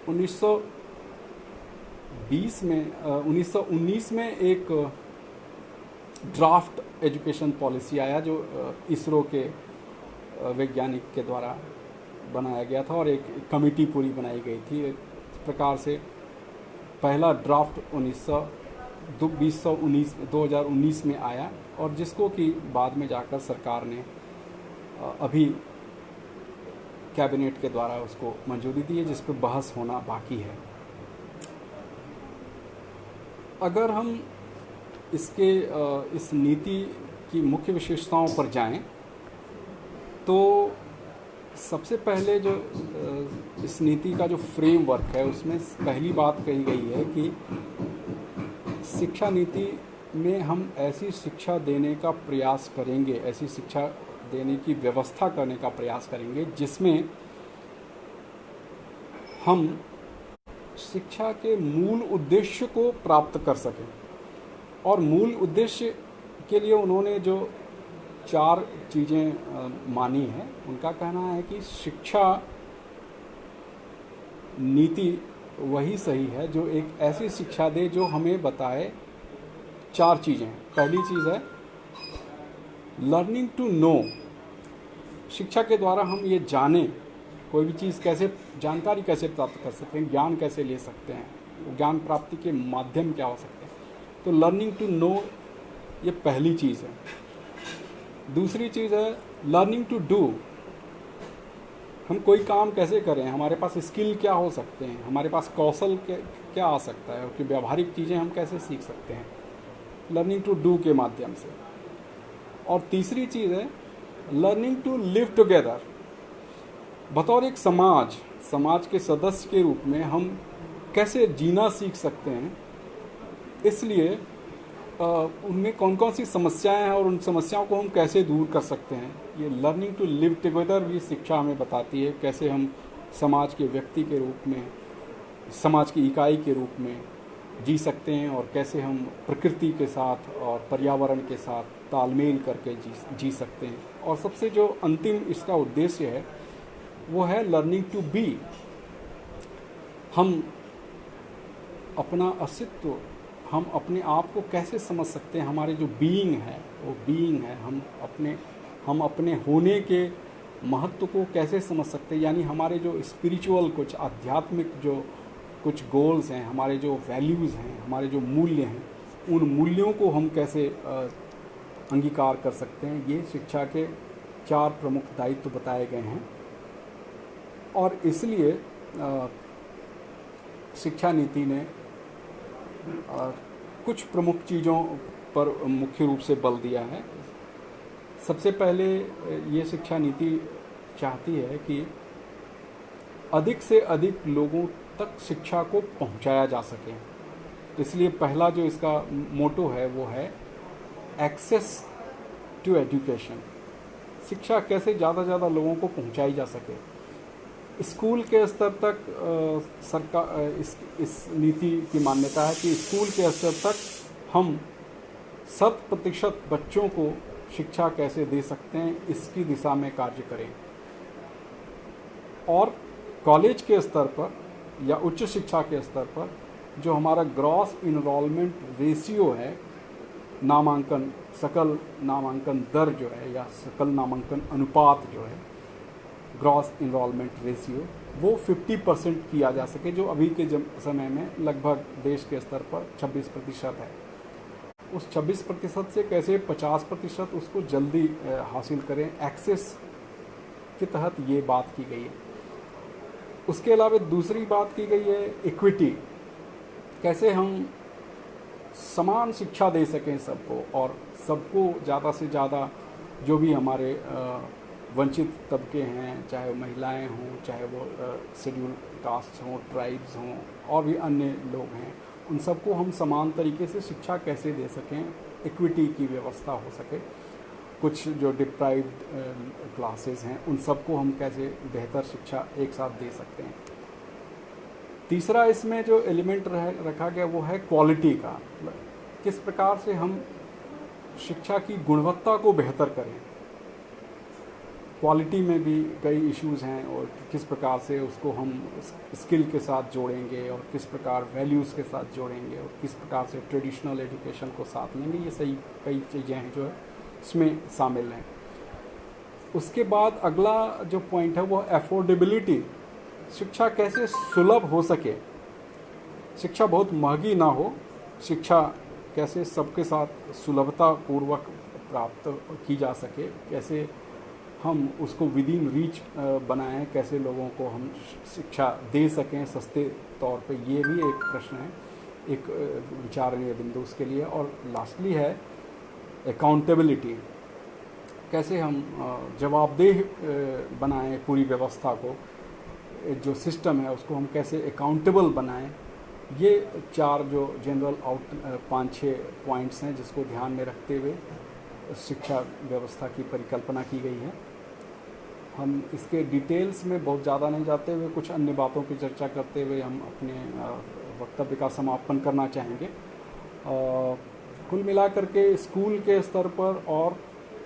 1919 में एक ड्राफ्ट एजुकेशन पॉलिसी आया जो इसरो के वैज्ञानिक के द्वारा बनाया गया था और एक कमेटी पूरी बनाई गई थी। इस प्रकार से पहला ड्राफ्ट 2019 में आया और जिसको कि बाद में जाकर सरकार ने अभी कैबिनेट के द्वारा उसको मंजूरी दी है, जिस पर बहस होना बाकी है। अगर हम इस नीति की मुख्य विशेषताओं पर जाएं तो सबसे पहले जो इस नीति का जो फ्रेमवर्क है उसमें पहली बात कही गई है कि शिक्षा नीति में हम ऐसी शिक्षा देने का प्रयास करेंगे, ऐसी शिक्षा देने की व्यवस्था करने का प्रयास करेंगे जिसमें हम शिक्षा के मूल उद्देश्य को प्राप्त कर सकें। और मूल उद्देश्य के लिए उन्होंने जो 4 चीज़ें मानी हैं, उनका कहना है कि शिक्षा नीति वही सही है जो एक ऐसी शिक्षा दे जो हमें बताए 4 चीज़ें। पहली चीज़ है लर्निंग टू नो। शिक्षा के द्वारा हम ये जानें कोई भी चीज़ कैसे, जानकारी कैसे प्राप्त कर सकते हैं, ज्ञान कैसे ले सकते हैं, ज्ञान प्राप्ति के माध्यम क्या हो सकते हैं। तो लर्निंग टू नो ये पहली चीज़ है। दूसरी चीज़ है लर्निंग टू डू। हम कोई काम कैसे करें, हमारे पास स्किल क्या हो सकते हैं, हमारे पास कौशल क्या आ सकता है और कि व्यावहारिक चीज़ें हम कैसे सीख सकते हैं, लर्निंग टू डू के माध्यम से। और तीसरी चीज़ है लर्निंग टू लिव टुगेदर। बतौर एक समाज के सदस्य के रूप में हम कैसे जीना सीख सकते हैं, इसलिए उनमें कौन कौन सी समस्याएं हैं और उन समस्याओं को हम कैसे दूर कर सकते हैं, ये लर्निंग टू लिव टुगेदर भी शिक्षा हमें बताती है। कैसे हम समाज के व्यक्ति के रूप में, समाज की इकाई के रूप में जी सकते हैं और कैसे हम प्रकृति के साथ और पर्यावरण के साथ तालमेल करके जी सकते हैं। और सबसे जो अंतिम इसका उद्देश्य है वो है लर्निंग टू बी। हम अपना अस्तित्व, हम अपने आप को कैसे समझ सकते हैं, हमारे जो बीइंग है वो बीइंग है, हम अपने होने के महत्व को कैसे समझ सकते हैं, यानी हमारे जो स्पिरिचुअल कुछ आध्यात्मिक जो कुछ गोल्स हैं, हमारे जो वैल्यूज़ हैं, हमारे जो मूल्य हैं, उन मूल्यों को हम कैसे अंगीकार कर सकते हैं, ये शिक्षा के 4 प्रमुख दायित्व बताए गए हैं। और इसलिए शिक्षा नीति ने कुछ प्रमुख चीज़ों पर मुख्य रूप से बल दिया है। सबसे पहले ये शिक्षा नीति चाहती है कि अधिक से अधिक लोगों तक शिक्षा को पहुंचाया जा सके। इसलिए पहला जो इसका मोटो है वो है एक्सेस टू एजुकेशन। शिक्षा कैसे ज़्यादा से ज़्यादा लोगों को पहुंचाई जा सके। स्कूल के स्तर तक सरकार इस नीति की मान्यता है कि स्कूल के स्तर तक हम 100% बच्चों को शिक्षा कैसे दे सकते हैं, इसकी दिशा में कार्य करें। और कॉलेज के स्तर पर या उच्च शिक्षा के स्तर पर जो हमारा ग्रॉस इनरोलमेंट रेशियो है, नामांकन सकल नामांकन दर जो है या सकल नामांकन अनुपात जो है, ग्रॉस इनरोलमेंट रेशियो, वो 50% किया जा सके, जो अभी के समय में लगभग देश के स्तर पर 26% है। उस 26% से कैसे 50% उसको जल्दी हासिल करें, एक्सेस के तहत ये बात की गई है। उसके अलावा दूसरी बात की गई है इक्विटी, कैसे हम समान शिक्षा दे सकें सबको, और सबको ज़्यादा से ज़्यादा जो भी हमारे वंचित तबके हैं, चाहे वो महिलाएं हों, चाहे वो शेड्यूल कास्ट हों, ट्राइब्स हों, और भी अन्य लोग हैं, उन सबको हम समान तरीके से शिक्षा कैसे दे सकें, इक्विटी की व्यवस्था हो सके। कुछ जो डिप्राइव्ड क्लासेस हैं उन सबको हम कैसे बेहतर शिक्षा एक साथ दे सकते हैं। तीसरा इसमें जो एलिमेंट रखा गया वो है क्वालिटी का, किस प्रकार से हम शिक्षा की गुणवत्ता को बेहतर करें। क्वालिटी में भी कई इश्यूज़ हैं, और किस प्रकार से उसको हम स्किल के साथ जोड़ेंगे, और किस प्रकार वैल्यूज़ के साथ जोड़ेंगे, और किस प्रकार से ट्रेडिशनल एजुकेशन को साथ लेंगे। ये सही कई चीज़ें हैं जो इसमें शामिल हैं। उसके बाद अगला जो पॉइंट है वो अफोर्डेबिलिटी, शिक्षा कैसे सुलभ हो सके, शिक्षा बहुत महंगी ना हो, शिक्षा कैसे सबके साथ सुलभता पूर्वक प्राप्त की जा सके, कैसे हम उसको विद इन रीच बनाएं, कैसे लोगों को हम शिक्षा दे सकें सस्ते तौर पे, ये भी एक प्रश्न है, एक विचारणीय बिंदु उसके लिए। और लास्टली है अकाउंटेबिलिटी, कैसे हम जवाबदेह बनाएं पूरी व्यवस्था को, जो सिस्टम है उसको हम कैसे अकाउंटेबल बनाएं। ये 4 जो जनरल 5-6 पॉइंट्स हैं जिसको ध्यान में रखते हुए शिक्षा व्यवस्था की परिकल्पना की गई है। हम इसके डिटेल्स में बहुत ज़्यादा नहीं जाते हुए कुछ अन्य बातों की चर्चा करते हुए हम अपने वक्तव्य का समापन करना चाहेंगे। कुल मिलाकर के स्कूल के स्तर पर और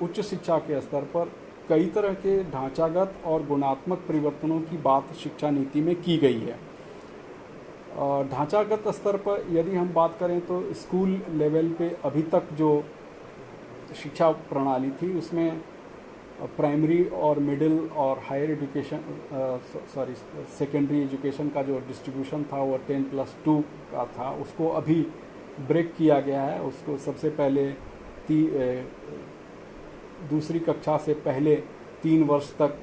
उच्च शिक्षा के स्तर पर कई तरह के ढांचागत और गुणात्मक परिवर्तनों की बात शिक्षा नीति में की गई है। ढांचागत स्तर पर यदि हम बात करें तो स्कूल लेवल पे अभी तक जो शिक्षा प्रणाली थी उसमें प्राइमरी और मिडिल और हायर एजुकेशन सेकेंडरी एजुकेशन का जो डिस्ट्रीब्यूशन था वो 10+2 का था, उसको अभी ब्रेक किया गया है। उसको सबसे पहले दूसरी कक्षा से पहले 3 वर्ष तक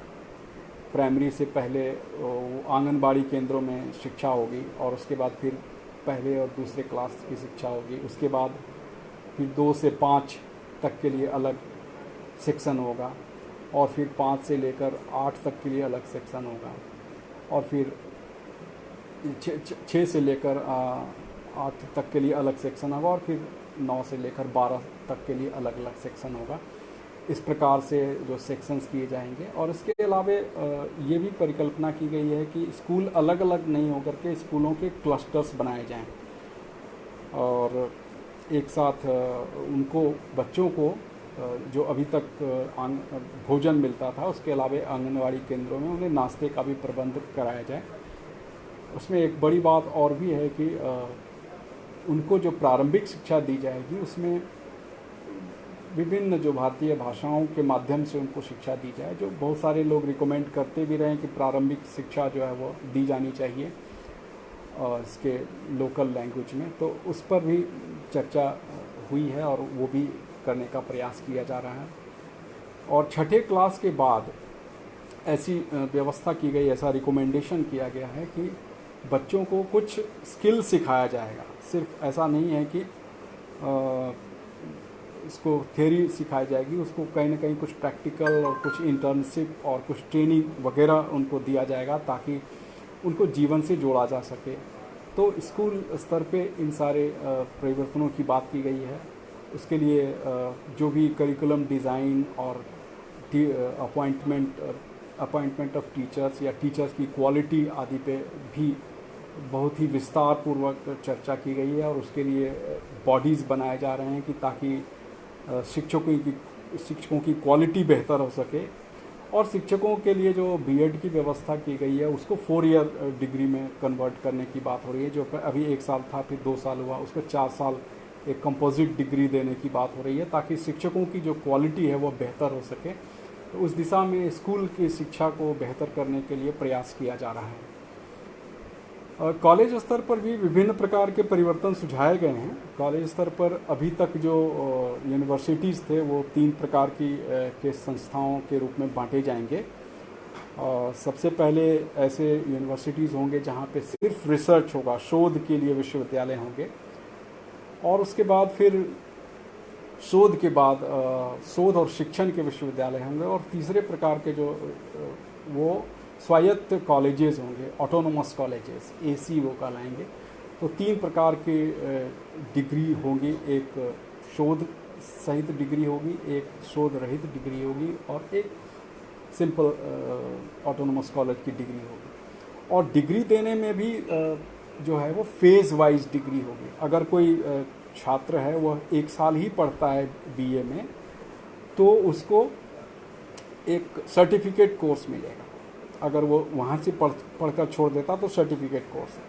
प्राइमरी से पहले आंगनबाड़ी केंद्रों में शिक्षा होगी, और उसके बाद फिर पहले और दूसरे क्लास की शिक्षा होगी। उसके बाद फिर 2 से 5 तक के लिए अलग सेक्शन होगा, और फिर 5 से लेकर 8 तक के लिए अलग सेक्शन होगा, और फिर 6 से लेकर 8 तक के लिए अलग सेक्शन होगा, और फिर 9 से लेकर 12 तक के लिए अलग अलग सेक्शन होगा। इस प्रकार से जो सेक्शंस किए जाएंगे। और इसके अलावा ये भी परिकल्पना की गई है कि स्कूल अलग अलग नहीं होकर के स्कूलों के क्लस्टर्स बनाए जाएं, और एक साथ उनको बच्चों को जो अभी तक भोजन मिलता था उसके अलावा आंगनवाड़ी केंद्रों में उन्हें नाश्ते का भी प्रबंध कराया जाए। उसमें एक बड़ी बात और भी है कि उनको जो प्रारंभिक शिक्षा दी जाएगी उसमें विभिन्न जो भारतीय भाषाओं के माध्यम से उनको शिक्षा दी जाए, जो बहुत सारे लोग रिकमेंड करते भी रहे कि प्रारंभिक शिक्षा जो है वो दी जानी चाहिए इसके लोकल लैंग्वेज में, तो उस पर भी चर्चा हुई है और वो भी करने का प्रयास किया जा रहा है। और छठे क्लास के बाद ऐसी व्यवस्था की गई, ऐसा रिकमेंडेशन किया गया है कि बच्चों को कुछ स्किल सिखाया जाएगा। सिर्फ ऐसा नहीं है कि इसको थ्योरी सिखाई जाएगी, उसको कहीं ना कहीं कुछ प्रैक्टिकल और कुछ इंटर्नशिप और कुछ ट्रेनिंग वगैरह उनको दिया जाएगा ताकि उनको जीवन से जोड़ा जा सके। तो स्कूल स्तर पे इन सारे परिवर्तनों की बात की गई है। उसके लिए जो भी करिकुलम डिज़ाइन और अपॉइंटमेंट ऑफ टीचर्स या टीचर्स की क्वालिटी आदि पे भी बहुत ही विस्तार पूर्वक चर्चा की गई है और उसके लिए बॉडीज़ बनाए जा रहे हैं कि ताकि शिक्षकों की क्वालिटी बेहतर हो सके। और शिक्षकों के लिए जो बीएड की व्यवस्था की गई है उसको 4 ईयर डिग्री में कन्वर्ट करने की बात हो रही है, जो अभी 1 साल था फिर 2 साल हुआ, उसको 4 साल एक कंपोजिट डिग्री देने की बात हो रही है ताकि शिक्षकों की जो क्वालिटी है वो बेहतर हो सके। तो उस दिशा में स्कूल की शिक्षा को बेहतर करने के लिए प्रयास किया जा रहा है। कॉलेज स्तर पर भी विभिन्न प्रकार के परिवर्तन सुझाए गए हैं। कॉलेज स्तर पर अभी तक जो यूनिवर्सिटीज़ थे वो 3 प्रकार के संस्थाओं के रूप में बांटे जाएंगे। सबसे पहले ऐसे यूनिवर्सिटीज़ होंगे जहाँ पे सिर्फ रिसर्च होगा, शोध के लिए विश्वविद्यालय होंगे। और उसके बाद फिर शोध के बाद शोध और शिक्षण के विश्वविद्यालय होंगे। और तीसरे प्रकार के जो वो स्वायत्त कॉलेजेस होंगे, ऑटोनोमस कॉलेजेस, एसी वो कहलाएंगे। तो 3 प्रकार के डिग्री होंगी, एक शोध सहित डिग्री होगी, एक शोध रहित डिग्री होगी और एक सिंपल ऑटोनोमस कॉलेज की डिग्री होगी। और डिग्री देने में भी जो है वो फेज़ वाइज डिग्री होगी। अगर कोई छात्र है वह 1 साल ही पढ़ता है बीए में, तो उसको एक सर्टिफिकेट कोर्स मिलेगा। अगर वो वहाँ से पढ़कर छोड़ देता तो सर्टिफिकेट कोर्स है।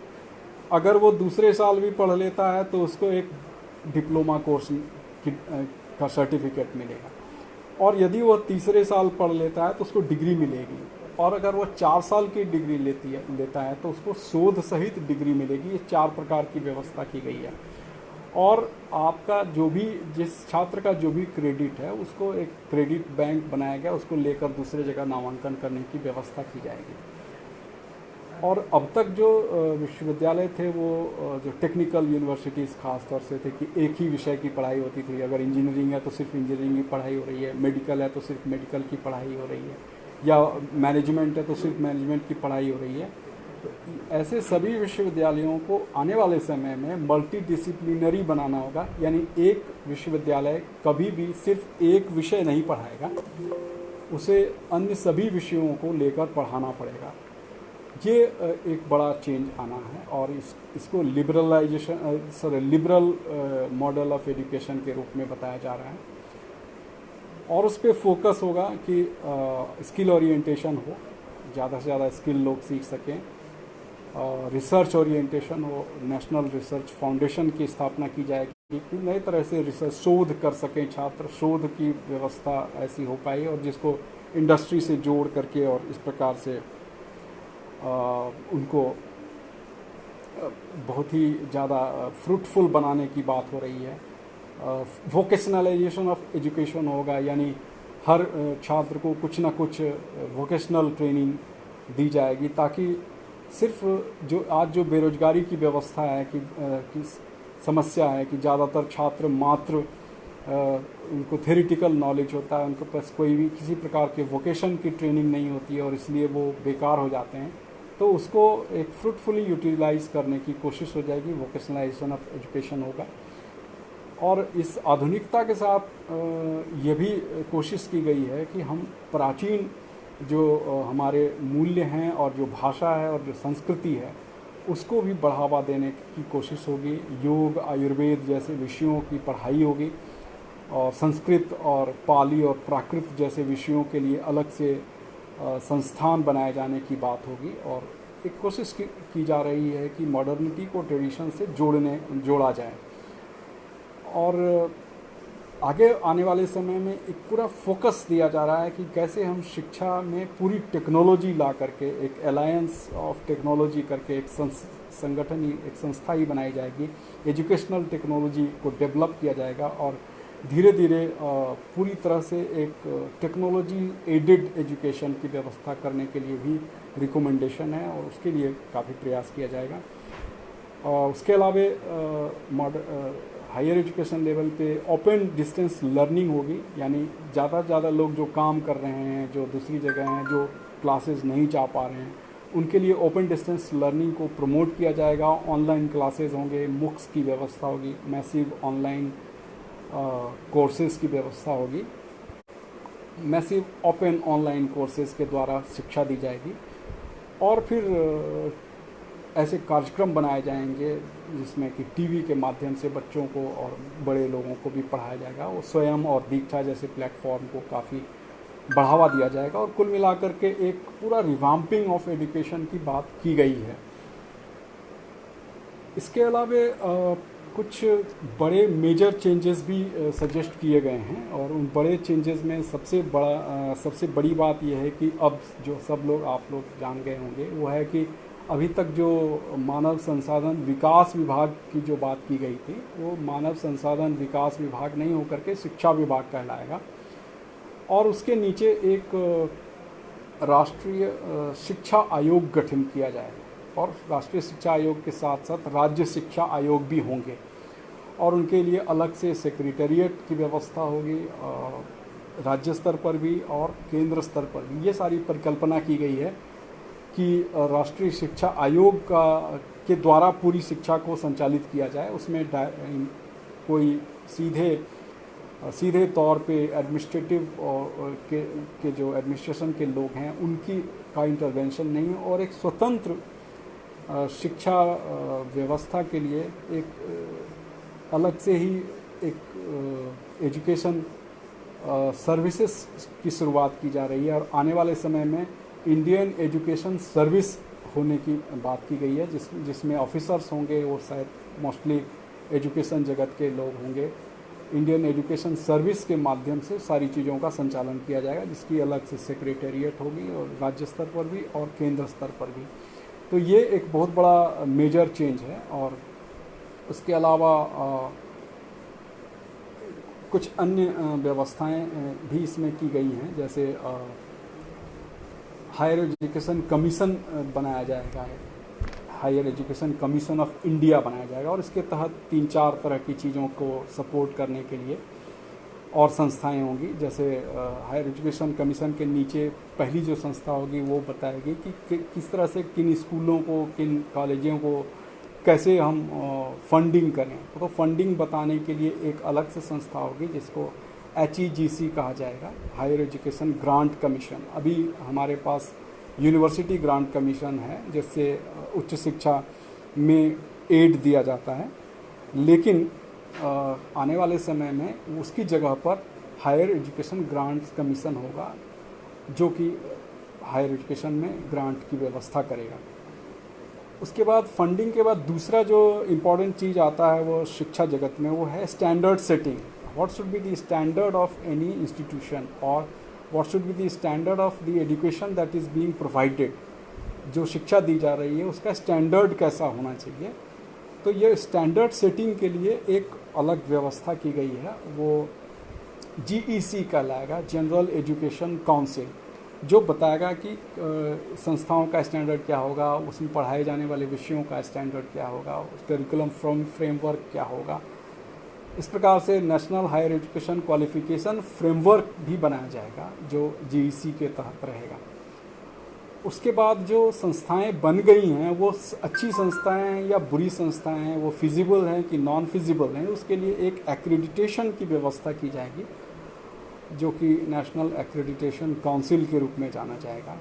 अगर वो दूसरे साल भी पढ़ लेता है तो उसको एक डिप्लोमा कोर्स का सर्टिफिकेट मिलेगा। और यदि वो तीसरे साल पढ़ लेता है तो उसको डिग्री मिलेगी। और अगर वो 4 साल की डिग्री लेता है तो उसको शोध सहित डिग्री मिलेगी। ये 4 प्रकार की व्यवस्था की गई है। और आपका जो भी जिस छात्र का जो भी क्रेडिट है उसको एक क्रेडिट बैंक बनाया गया, उसको लेकर दूसरे जगह नामांकन करने की व्यवस्था की जाएगी। और अब तक जो विश्वविद्यालय थे वो जो टेक्निकल यूनिवर्सिटीज़ खास तौर से थे कि एक ही विषय की पढ़ाई होती थी। अगर इंजीनियरिंग है तो सिर्फ इंजीनियरिंग की पढ़ाई हो रही है, मेडिकल है तो सिर्फ मेडिकल की पढ़ाई हो रही है, या मैनेजमेंट है तो सिर्फ मैनेजमेंट की पढ़ाई हो रही है। तो ऐसे सभी विश्वविद्यालयों को आने वाले समय में मल्टी डिसिप्लिनरी बनाना होगा। यानी एक विश्वविद्यालय कभी भी सिर्फ एक विषय नहीं पढ़ाएगा, उसे अन्य सभी विषयों को लेकर पढ़ाना पड़ेगा। ये एक बड़ा चेंज आना है और इसको लिबरल मॉडल ऑफ एजुकेशन के रूप में बताया जा रहा है। और उस पर फोकस होगा कि स्किल ओरिएंटेशन हो, ज़्यादा से ज़्यादा स्किल लोग सीख सकें। रिसर्च ओरिएंटेशन हो, नेशनल रिसर्च फाउंडेशन की स्थापना की जाएगी कि नई तरह से रिसर्च शोध कर सकें छात्र, शोध की व्यवस्था ऐसी हो पाई और जिसको इंडस्ट्री से जोड़ करके और इस प्रकार से उनको बहुत ही ज़्यादा फ्रूटफुल बनाने की बात हो रही है। वोकेशनलाइजेशन ऑफ एजुकेशन होगा, यानी हर छात्र को कुछ ना कुछ वोकेशनल ट्रेनिंग दी जाएगी ताकि सिर्फ जो आज जो बेरोजगारी की व्यवस्था है कि समस्या है कि ज़्यादातर छात्र मात्र उनको थ्योरेटिकल नॉलेज होता है, उनके पास कोई भी किसी प्रकार के वोकेशन की ट्रेनिंग नहीं होती है और इसलिए वो बेकार हो जाते हैं। तो उसको एक फ्रूटफुली यूटिलाइज करने की कोशिश हो जाएगी, वोकेशनलाइजेशन ऑफ एजुकेशन होगा। और इस आधुनिकता के साथ ये भी कोशिश की गई है कि हम प्राचीन जो हमारे मूल्य हैं और जो भाषा है और जो संस्कृति है उसको भी बढ़ावा देने की कोशिश होगी। योग, आयुर्वेद जैसे विषयों की पढ़ाई होगी और संस्कृत और पाली और प्राकृत जैसे विषयों के लिए अलग से संस्थान बनाए जाने की बात होगी। और एक कोशिश की जा रही है कि मॉडर्निटी को ट्रेडिशन से जोड़ा जाए। और आगे आने वाले समय में एक पूरा फोकस दिया जा रहा है कि कैसे हम शिक्षा में पूरी टेक्नोलॉजी ला करके, एक अलायंस ऑफ टेक्नोलॉजी करके एक संगठन ही, एक संस्था ही बनाई जाएगी। एजुकेशनल टेक्नोलॉजी को डेवलप किया जाएगा और धीरे धीरे पूरी तरह से एक टेक्नोलॉजी एडेड एजुकेशन की व्यवस्था करने के लिए भी रिकमेंडेशन है और उसके लिए काफ़ी प्रयास किया जाएगा। और उसके अलावा हायर एजुकेशन लेवल पे ओपन डिस्टेंस लर्निंग होगी, यानी ज़्यादा से ज़्यादा लोग जो काम कर रहे हैं, जो दूसरी जगह हैं, जो क्लासेस नहीं जा पा रहे हैं, उनके लिए ओपन डिस्टेंस लर्निंग को प्रमोट किया जाएगा। ऑनलाइन क्लासेस होंगे, मुक्स की व्यवस्था होगी, मैसिव ऑनलाइन कोर्सेज़ की व्यवस्था होगी, मैसिव ओपन ऑनलाइन कोर्सेज़ के द्वारा शिक्षा दी जाएगी। और फिर ऐसे कार्यक्रम बनाए जाएंगे जिसमें कि टीवी के माध्यम से बच्चों को और बड़े लोगों को भी पढ़ाया जाएगा। वो स्वयं और दीक्षा जैसे प्लेटफॉर्म को काफ़ी बढ़ावा दिया जाएगा और कुल मिलाकर के एक पूरा रिवाम्पिंग ऑफ एजुकेशन की बात की गई है। इसके अलावा कुछ बड़े मेजर चेंजेस भी सजेस्ट किए गए हैं और उन बड़े चेंजेस में सबसे बड़ी बात यह है कि अब जो आप लोग जान गए होंगे वो है कि अभी तक जो मानव संसाधन विकास विभाग की जो बात की गई थी वो मानव संसाधन विकास विभाग नहीं होकर के शिक्षा विभाग कहलाएगा और उसके नीचे एक राष्ट्रीय शिक्षा आयोग गठन किया जाएगा और राष्ट्रीय शिक्षा आयोग के साथ साथ राज्य शिक्षा आयोग भी होंगे और उनके लिए अलग से सेक्रेटेरिएट की व्यवस्था होगी, राज्य स्तर पर भी और केंद्र स्तर पर भी। ये सारी परिकल्पना की गई है कि राष्ट्रीय शिक्षा आयोग के द्वारा पूरी शिक्षा को संचालित किया जाए। उसमें कोई सीधे तौर पे एडमिनिस्ट्रेटिव के जो एडमिनिस्ट्रेशन के लोग हैं उनकी का इंटरवेंशन नहीं और एक स्वतंत्र शिक्षा व्यवस्था के लिए एक अलग से ही एक एजुकेशन सर्विसेज की शुरुआत की जा रही है और आने वाले समय में इंडियन एजुकेशन सर्विस होने की बात की गई है जिसमें ऑफिसर्स होंगे और शायद मोस्टली एजुकेशन जगत के लोग होंगे। इंडियन एजुकेशन सर्विस के माध्यम से सारी चीज़ों का संचालन किया जाएगा जिसकी अलग से सेक्रेटेरिएट होगी और राज्य स्तर पर भी और केंद्र स्तर पर भी। तो ये एक बहुत बड़ा मेजर चेंज है। और उसके अलावा कुछ अन्य व्यवस्थाएं भी इसमें की गई हैं, जैसे हायर एजुकेशन कमीशन बनाया जाएगा, higher education commission of India बनाया जाएगा और इसके तहत 3-4 तरह की चीज़ों को सपोर्ट करने के लिए और संस्थाएं होंगी। जैसे हायर एजुकेशन कमीशन के नीचे पहली जो संस्था होगी वो बताएगी कि किस तरह से किन स्कूलों को, किन कॉलेजों को कैसे हम फंडिंग करें। तो फंडिंग बताने के लिए एक अलग से संस्था होगी जिसको HEGC कहा जाएगा, हायर एजुकेशन ग्रांट कमीशन। अभी हमारे पास यूनिवर्सिटी ग्रांट कमीशन है जिससे उच्च शिक्षा में एड दिया जाता है, लेकिन आने वाले समय में उसकी जगह पर हायर एजुकेशन ग्रांट्स कमीशन होगा जो कि हायर एजुकेशन में ग्रांट की व्यवस्था करेगा। उसके बाद फंडिंग के बाद दूसरा जो इम्पोर्टेंट चीज़ आता है वो शिक्षा जगत में वो है standard setting. What should be the standard of any institution or what should be the standard of the education that is being provided? जो शिक्षा दी जा रही है उसका स्टैंडर्ड कैसा होना चाहिए। तो ये स्टैंडर्ड सेटिंग के लिए एक अलग व्यवस्था की गई है, वो GEC कहलाएगा, जनरल एजुकेशन काउंसिल, जो बताएगा कि संस्थाओं का स्टैंडर्ड क्या होगा, उसमें पढ़ाए जाने वाले विषयों का स्टैंडर्ड क्या होगा, उस करिकुलम फ्रेमवर्क क्या होगा। इस प्रकार से national higher education qualification framework भी बनाया जाएगा जो GEC के तहत रहेगा। उसके बाद जो संस्थाएं बन गई हैं वो अच्छी संस्थाएं हैं या बुरी संस्थाएं हैं, वो फिजिबल हैं कि नॉन फिजिबल हैं, उसके लिए एक एक्रेडिटेशन की व्यवस्था की जाएगी जो कि नेशनल एक्रेडिटेशन काउंसिल के रूप में जाना जाएगा।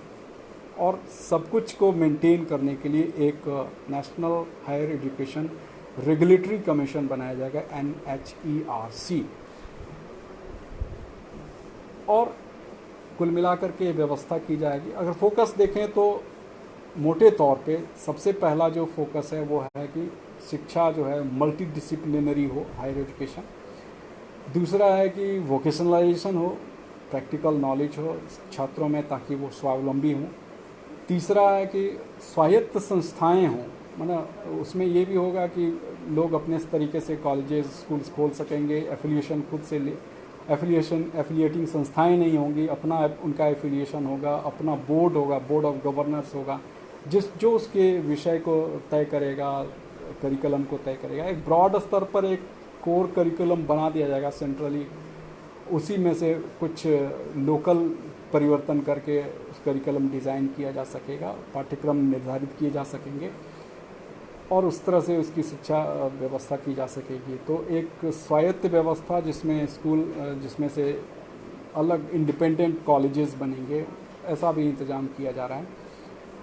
और सब कुछ को मेंटेन करने के लिए एक national higher education regulatory commission बनाया जाएगा, NHERC। और कुल मिलाकर के व्यवस्था की जाएगी। अगर फोकस देखें तो मोटे तौर पे सबसे पहला जो फोकस है वो है कि शिक्षा जो है मल्टी डिसिप्लिनरी हो, हायर एजुकेशन दूसरा है कि वोकेशनलाइजेशन हो, प्रैक्टिकल नॉलेज हो छात्रों में ताकि वो स्वावलंबी हों। तीसरा है कि स्वायत्त संस्थाएं हों, मतलब उसमें ये भी होगा कि लोग अपने तरीके से कॉलेजेस स्कूल्स खोल सकेंगे, एफिलिएशन खुद से ले, एफिलिएटिंग संस्थाएं नहीं होंगी, अपना उनका एफिलिएशन होगा, अपना बोर्ड होगा, बोर्ड ऑफ गवर्नर्स होगा, जो उसके विषय को तय करेगा, करिकुलम को तय करेगा। एक ब्रॉड स्तर पर एक कोर करिकुलम बना दिया जाएगा सेंट्रली, उसी में से कुछ लोकल परिवर्तन करके उस करिकुलम डिज़ाइन किया जा सकेगा, पाठ्यक्रम निर्धारित किए जा सकेंगे और उस तरह से उसकी शिक्षा व्यवस्था की जा सकेगी। तो एक स्वायत्त व्यवस्था जिसमें जिसमें से अलग इंडिपेंडेंट कॉलेजेस बनेंगे, ऐसा भी इंतज़ाम किया जा रहा है,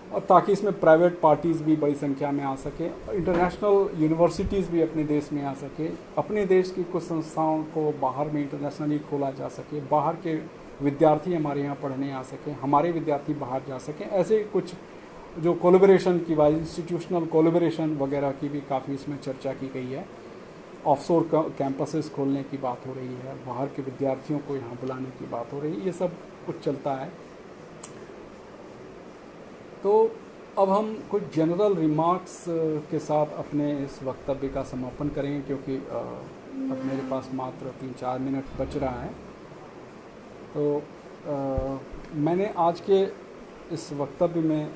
और ताकि इसमें प्राइवेट पार्टीज़ भी बड़ी संख्या में आ सके, इंटरनेशनल यूनिवर्सिटीज़ भी अपने देश में आ सके, अपने देश की कुछ संस्थाओं को बाहर में इंटरनेशनली खोला जा सके, बाहर के विद्यार्थी हमारे यहाँ पढ़ने आ सकें, हमारे विद्यार्थी बाहर जा सकें। ऐसे कुछ जो कोलैबोरेशन की बात, इंस्टीट्यूशनल कोलैबोरेशन वगैरह की भी काफ़ी इसमें चर्चा की गई है। ऑफशोर कैंपसेस खोलने की बात हो रही है, बाहर के विद्यार्थियों को यहाँ बुलाने की बात हो रही है, ये सब कुछ चलता है। तो अब हम कुछ जनरल रिमार्क्स के साथ अपने इस वक्तव्य का समापन करेंगे, क्योंकि अब मेरे पास मात्र 3-4 मिनट बच रहा है। तो मैंने आज के इस वक्तव्य में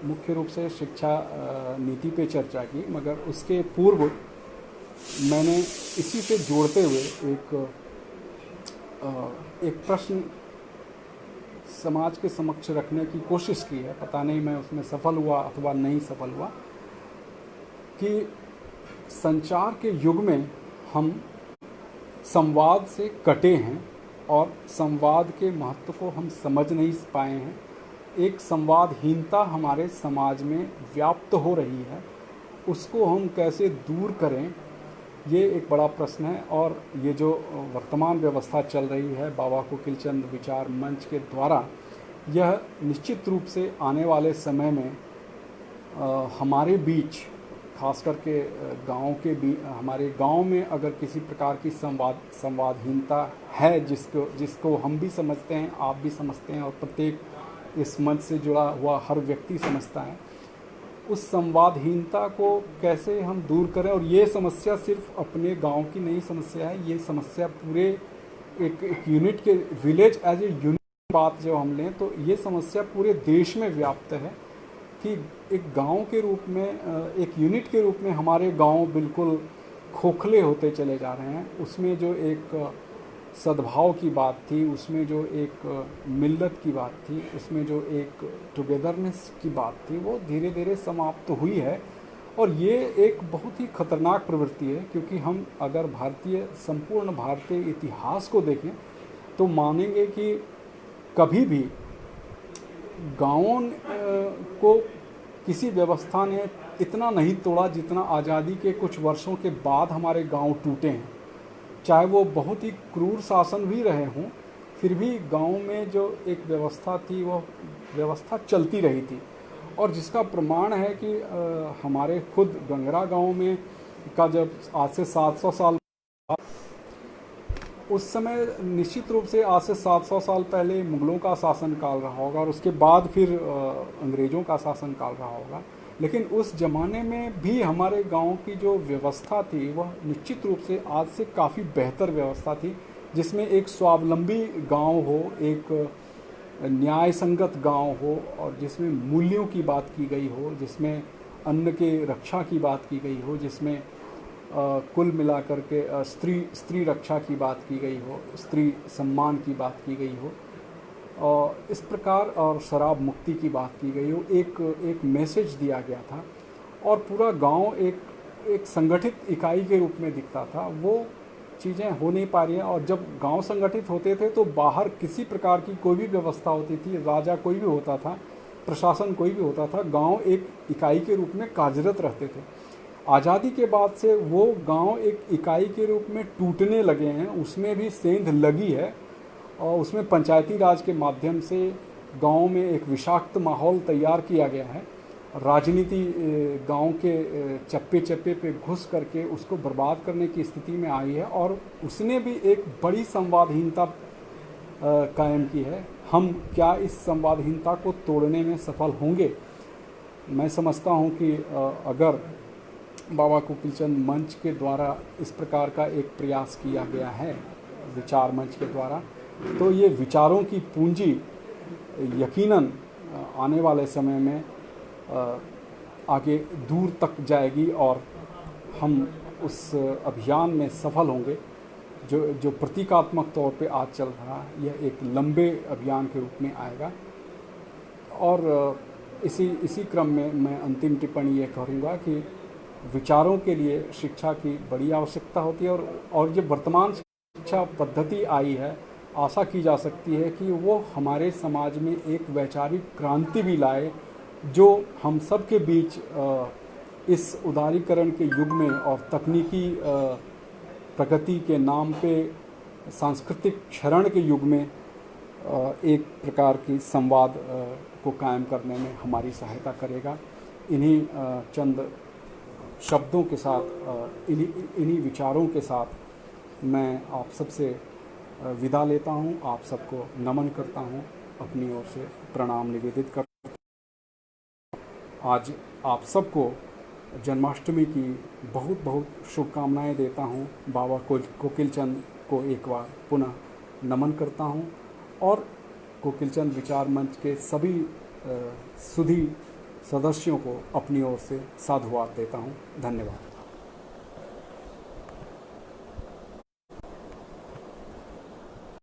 मुख्य रूप से शिक्षा नीति पे चर्चा की, मगर उसके पूर्व मैंने इसी से जोड़ते हुए एक प्रश्न समाज के समक्ष रखने की कोशिश की है। पता नहीं मैं उसमें सफल हुआ अथवा नहीं सफल हुआ, कि संचार के युग में हम संवाद से कटे हैं और संवाद के महत्व को हम समझ नहीं पाए हैं। एक संवादहीनता हमारे समाज में व्याप्त हो रही है, उसको हम कैसे दूर करें, ये एक बड़ा प्रश्न है। और ये जो वर्तमान व्यवस्था चल रही है बाबा कोकिल चंद विचार मंच के द्वारा, यह निश्चित रूप से आने वाले समय में हमारे बीच, खास करके गाँव के बीच, हमारे गांव में अगर किसी प्रकार की संवादहीनता है, जिसको हम भी समझते हैं, आप भी समझते हैं, और प्रत्येक इस मंच से जुड़ा हुआ हर व्यक्ति समझता है, उस संवादहीनता को कैसे हम दूर करें। और ये समस्या सिर्फ अपने गांव की नहीं समस्या है, ये समस्या पूरे एक यूनिट के, विलेज एज ए यूनिट बात जो हम लें तो ये समस्या पूरे देश में व्याप्त है, कि एक गांव के रूप में, एक यूनिट के रूप में हमारे गांव बिल्कुल खोखले होते चले जा रहे हैं। उसमें जो एक सद्भाव की बात थी, उसमें जो एक मिल्लत की बात थी, उसमें जो एक टुगेदरनेस की बात थी, वो धीरे धीरे समाप्त हुई है। और ये एक बहुत ही खतरनाक प्रवृत्ति है, क्योंकि हम अगर संपूर्ण भारतीय इतिहास को देखें तो मानेंगे कि कभी भी गाँवों को किसी व्यवस्था ने इतना नहीं तोड़ा जितना आज़ादी के कुछ वर्षों के बाद हमारे गांव टूटे हैं। चाहे वो बहुत ही क्रूर शासन भी रहे हों, फिर भी गांव में जो एक व्यवस्था थी वो व्यवस्था चलती रही थी। और जिसका प्रमाण है कि हमारे खुद गंगरा गांव में का जब आज से 700 साल, उस समय निश्चित रूप से आज से 700 साल पहले मुग़लों का शासन काल रहा होगा और उसके बाद फिर अंग्रेज़ों का शासन काल रहा होगा। लेकिन उस ज़माने में भी हमारे गांव की जो व्यवस्था थी वह निश्चित रूप से आज से काफ़ी बेहतर व्यवस्था थी, जिसमें एक स्वावलंबी गांव हो, एक न्याय संगत गांव हो, और जिसमें मूल्यों की बात की गई हो, जिसमें अन्न के रक्षा की बात की गई हो, जिसमें कुल मिलाकर के स्त्री रक्षा की बात की गई हो, स्त्री सम्मान की बात की गई हो, और इस प्रकार और शराब मुक्ति की बात की गई हो। एक मैसेज दिया गया था और पूरा गांव एक संगठित इकाई के रूप में दिखता था। वो चीज़ें हो नहीं पा रही हैं। और जब गांव संगठित होते थे तो बाहर किसी प्रकार की कोई भी व्यवस्था होती थी, राजा कोई भी होता था, प्रशासन कोई भी होता था, गांव एक इकाई के रूप में कार्यरत रहते थे। आज़ादी के बाद से वो गांव एक इकाई के रूप में टूटने लगे हैं, उसमें भी सेंध लगी है, और उसमें पंचायती राज के माध्यम से गांव में एक विषाक्त माहौल तैयार किया गया है। राजनीति गांव के चप्पे चप्पे पे घुस करके उसको बर्बाद करने की स्थिति में आई है और उसने भी एक बड़ी संवादहीनता कायम की है। हम क्या इस संवादहीनता को तोड़ने में सफल होंगे? मैं समझता हूं कि अगर बाबा कोकिलचंद मंच के द्वारा इस प्रकार का एक प्रयास किया गया है, विचार मंच के द्वारा, तो ये विचारों की पूंजी यकीनन आने वाले समय में आगे दूर तक जाएगी और हम उस अभियान में सफल होंगे जो प्रतीकात्मक तौर पे आज चल रहा है। यह एक लंबे अभियान के रूप में आएगा और इसी क्रम में मैं अंतिम टिप्पणी ये करूँगा कि विचारों के लिए शिक्षा की बड़ी आवश्यकता होती है और जो वर्तमान शिक्षा पद्धति आई है, आशा की जा सकती है कि वो हमारे समाज में एक वैचारिक क्रांति भी लाए, जो हम सब के बीच इस उदारीकरण के युग में और तकनीकी प्रगति के नाम पे सांस्कृतिक क्षरण के युग में एक प्रकार की संवाद को कायम करने में हमारी सहायता करेगा। इन्हीं चंद शब्दों के साथ, इन्हीं विचारों के साथ मैं आप सबसे विदा लेता हूं, आप सबको नमन करता हूं, अपनी ओर से प्रणाम निवेदित करता हूं। आज आप सबको जन्माष्टमी की बहुत बहुत शुभकामनाएं देता हूं। बाबा कोकिलचंद को एक बार पुनः नमन करता हूं और कोकिलचंद विचार मंच के सभी सुधी सदस्यों को अपनी ओर से साधुवाद देता हूं। धन्यवाद।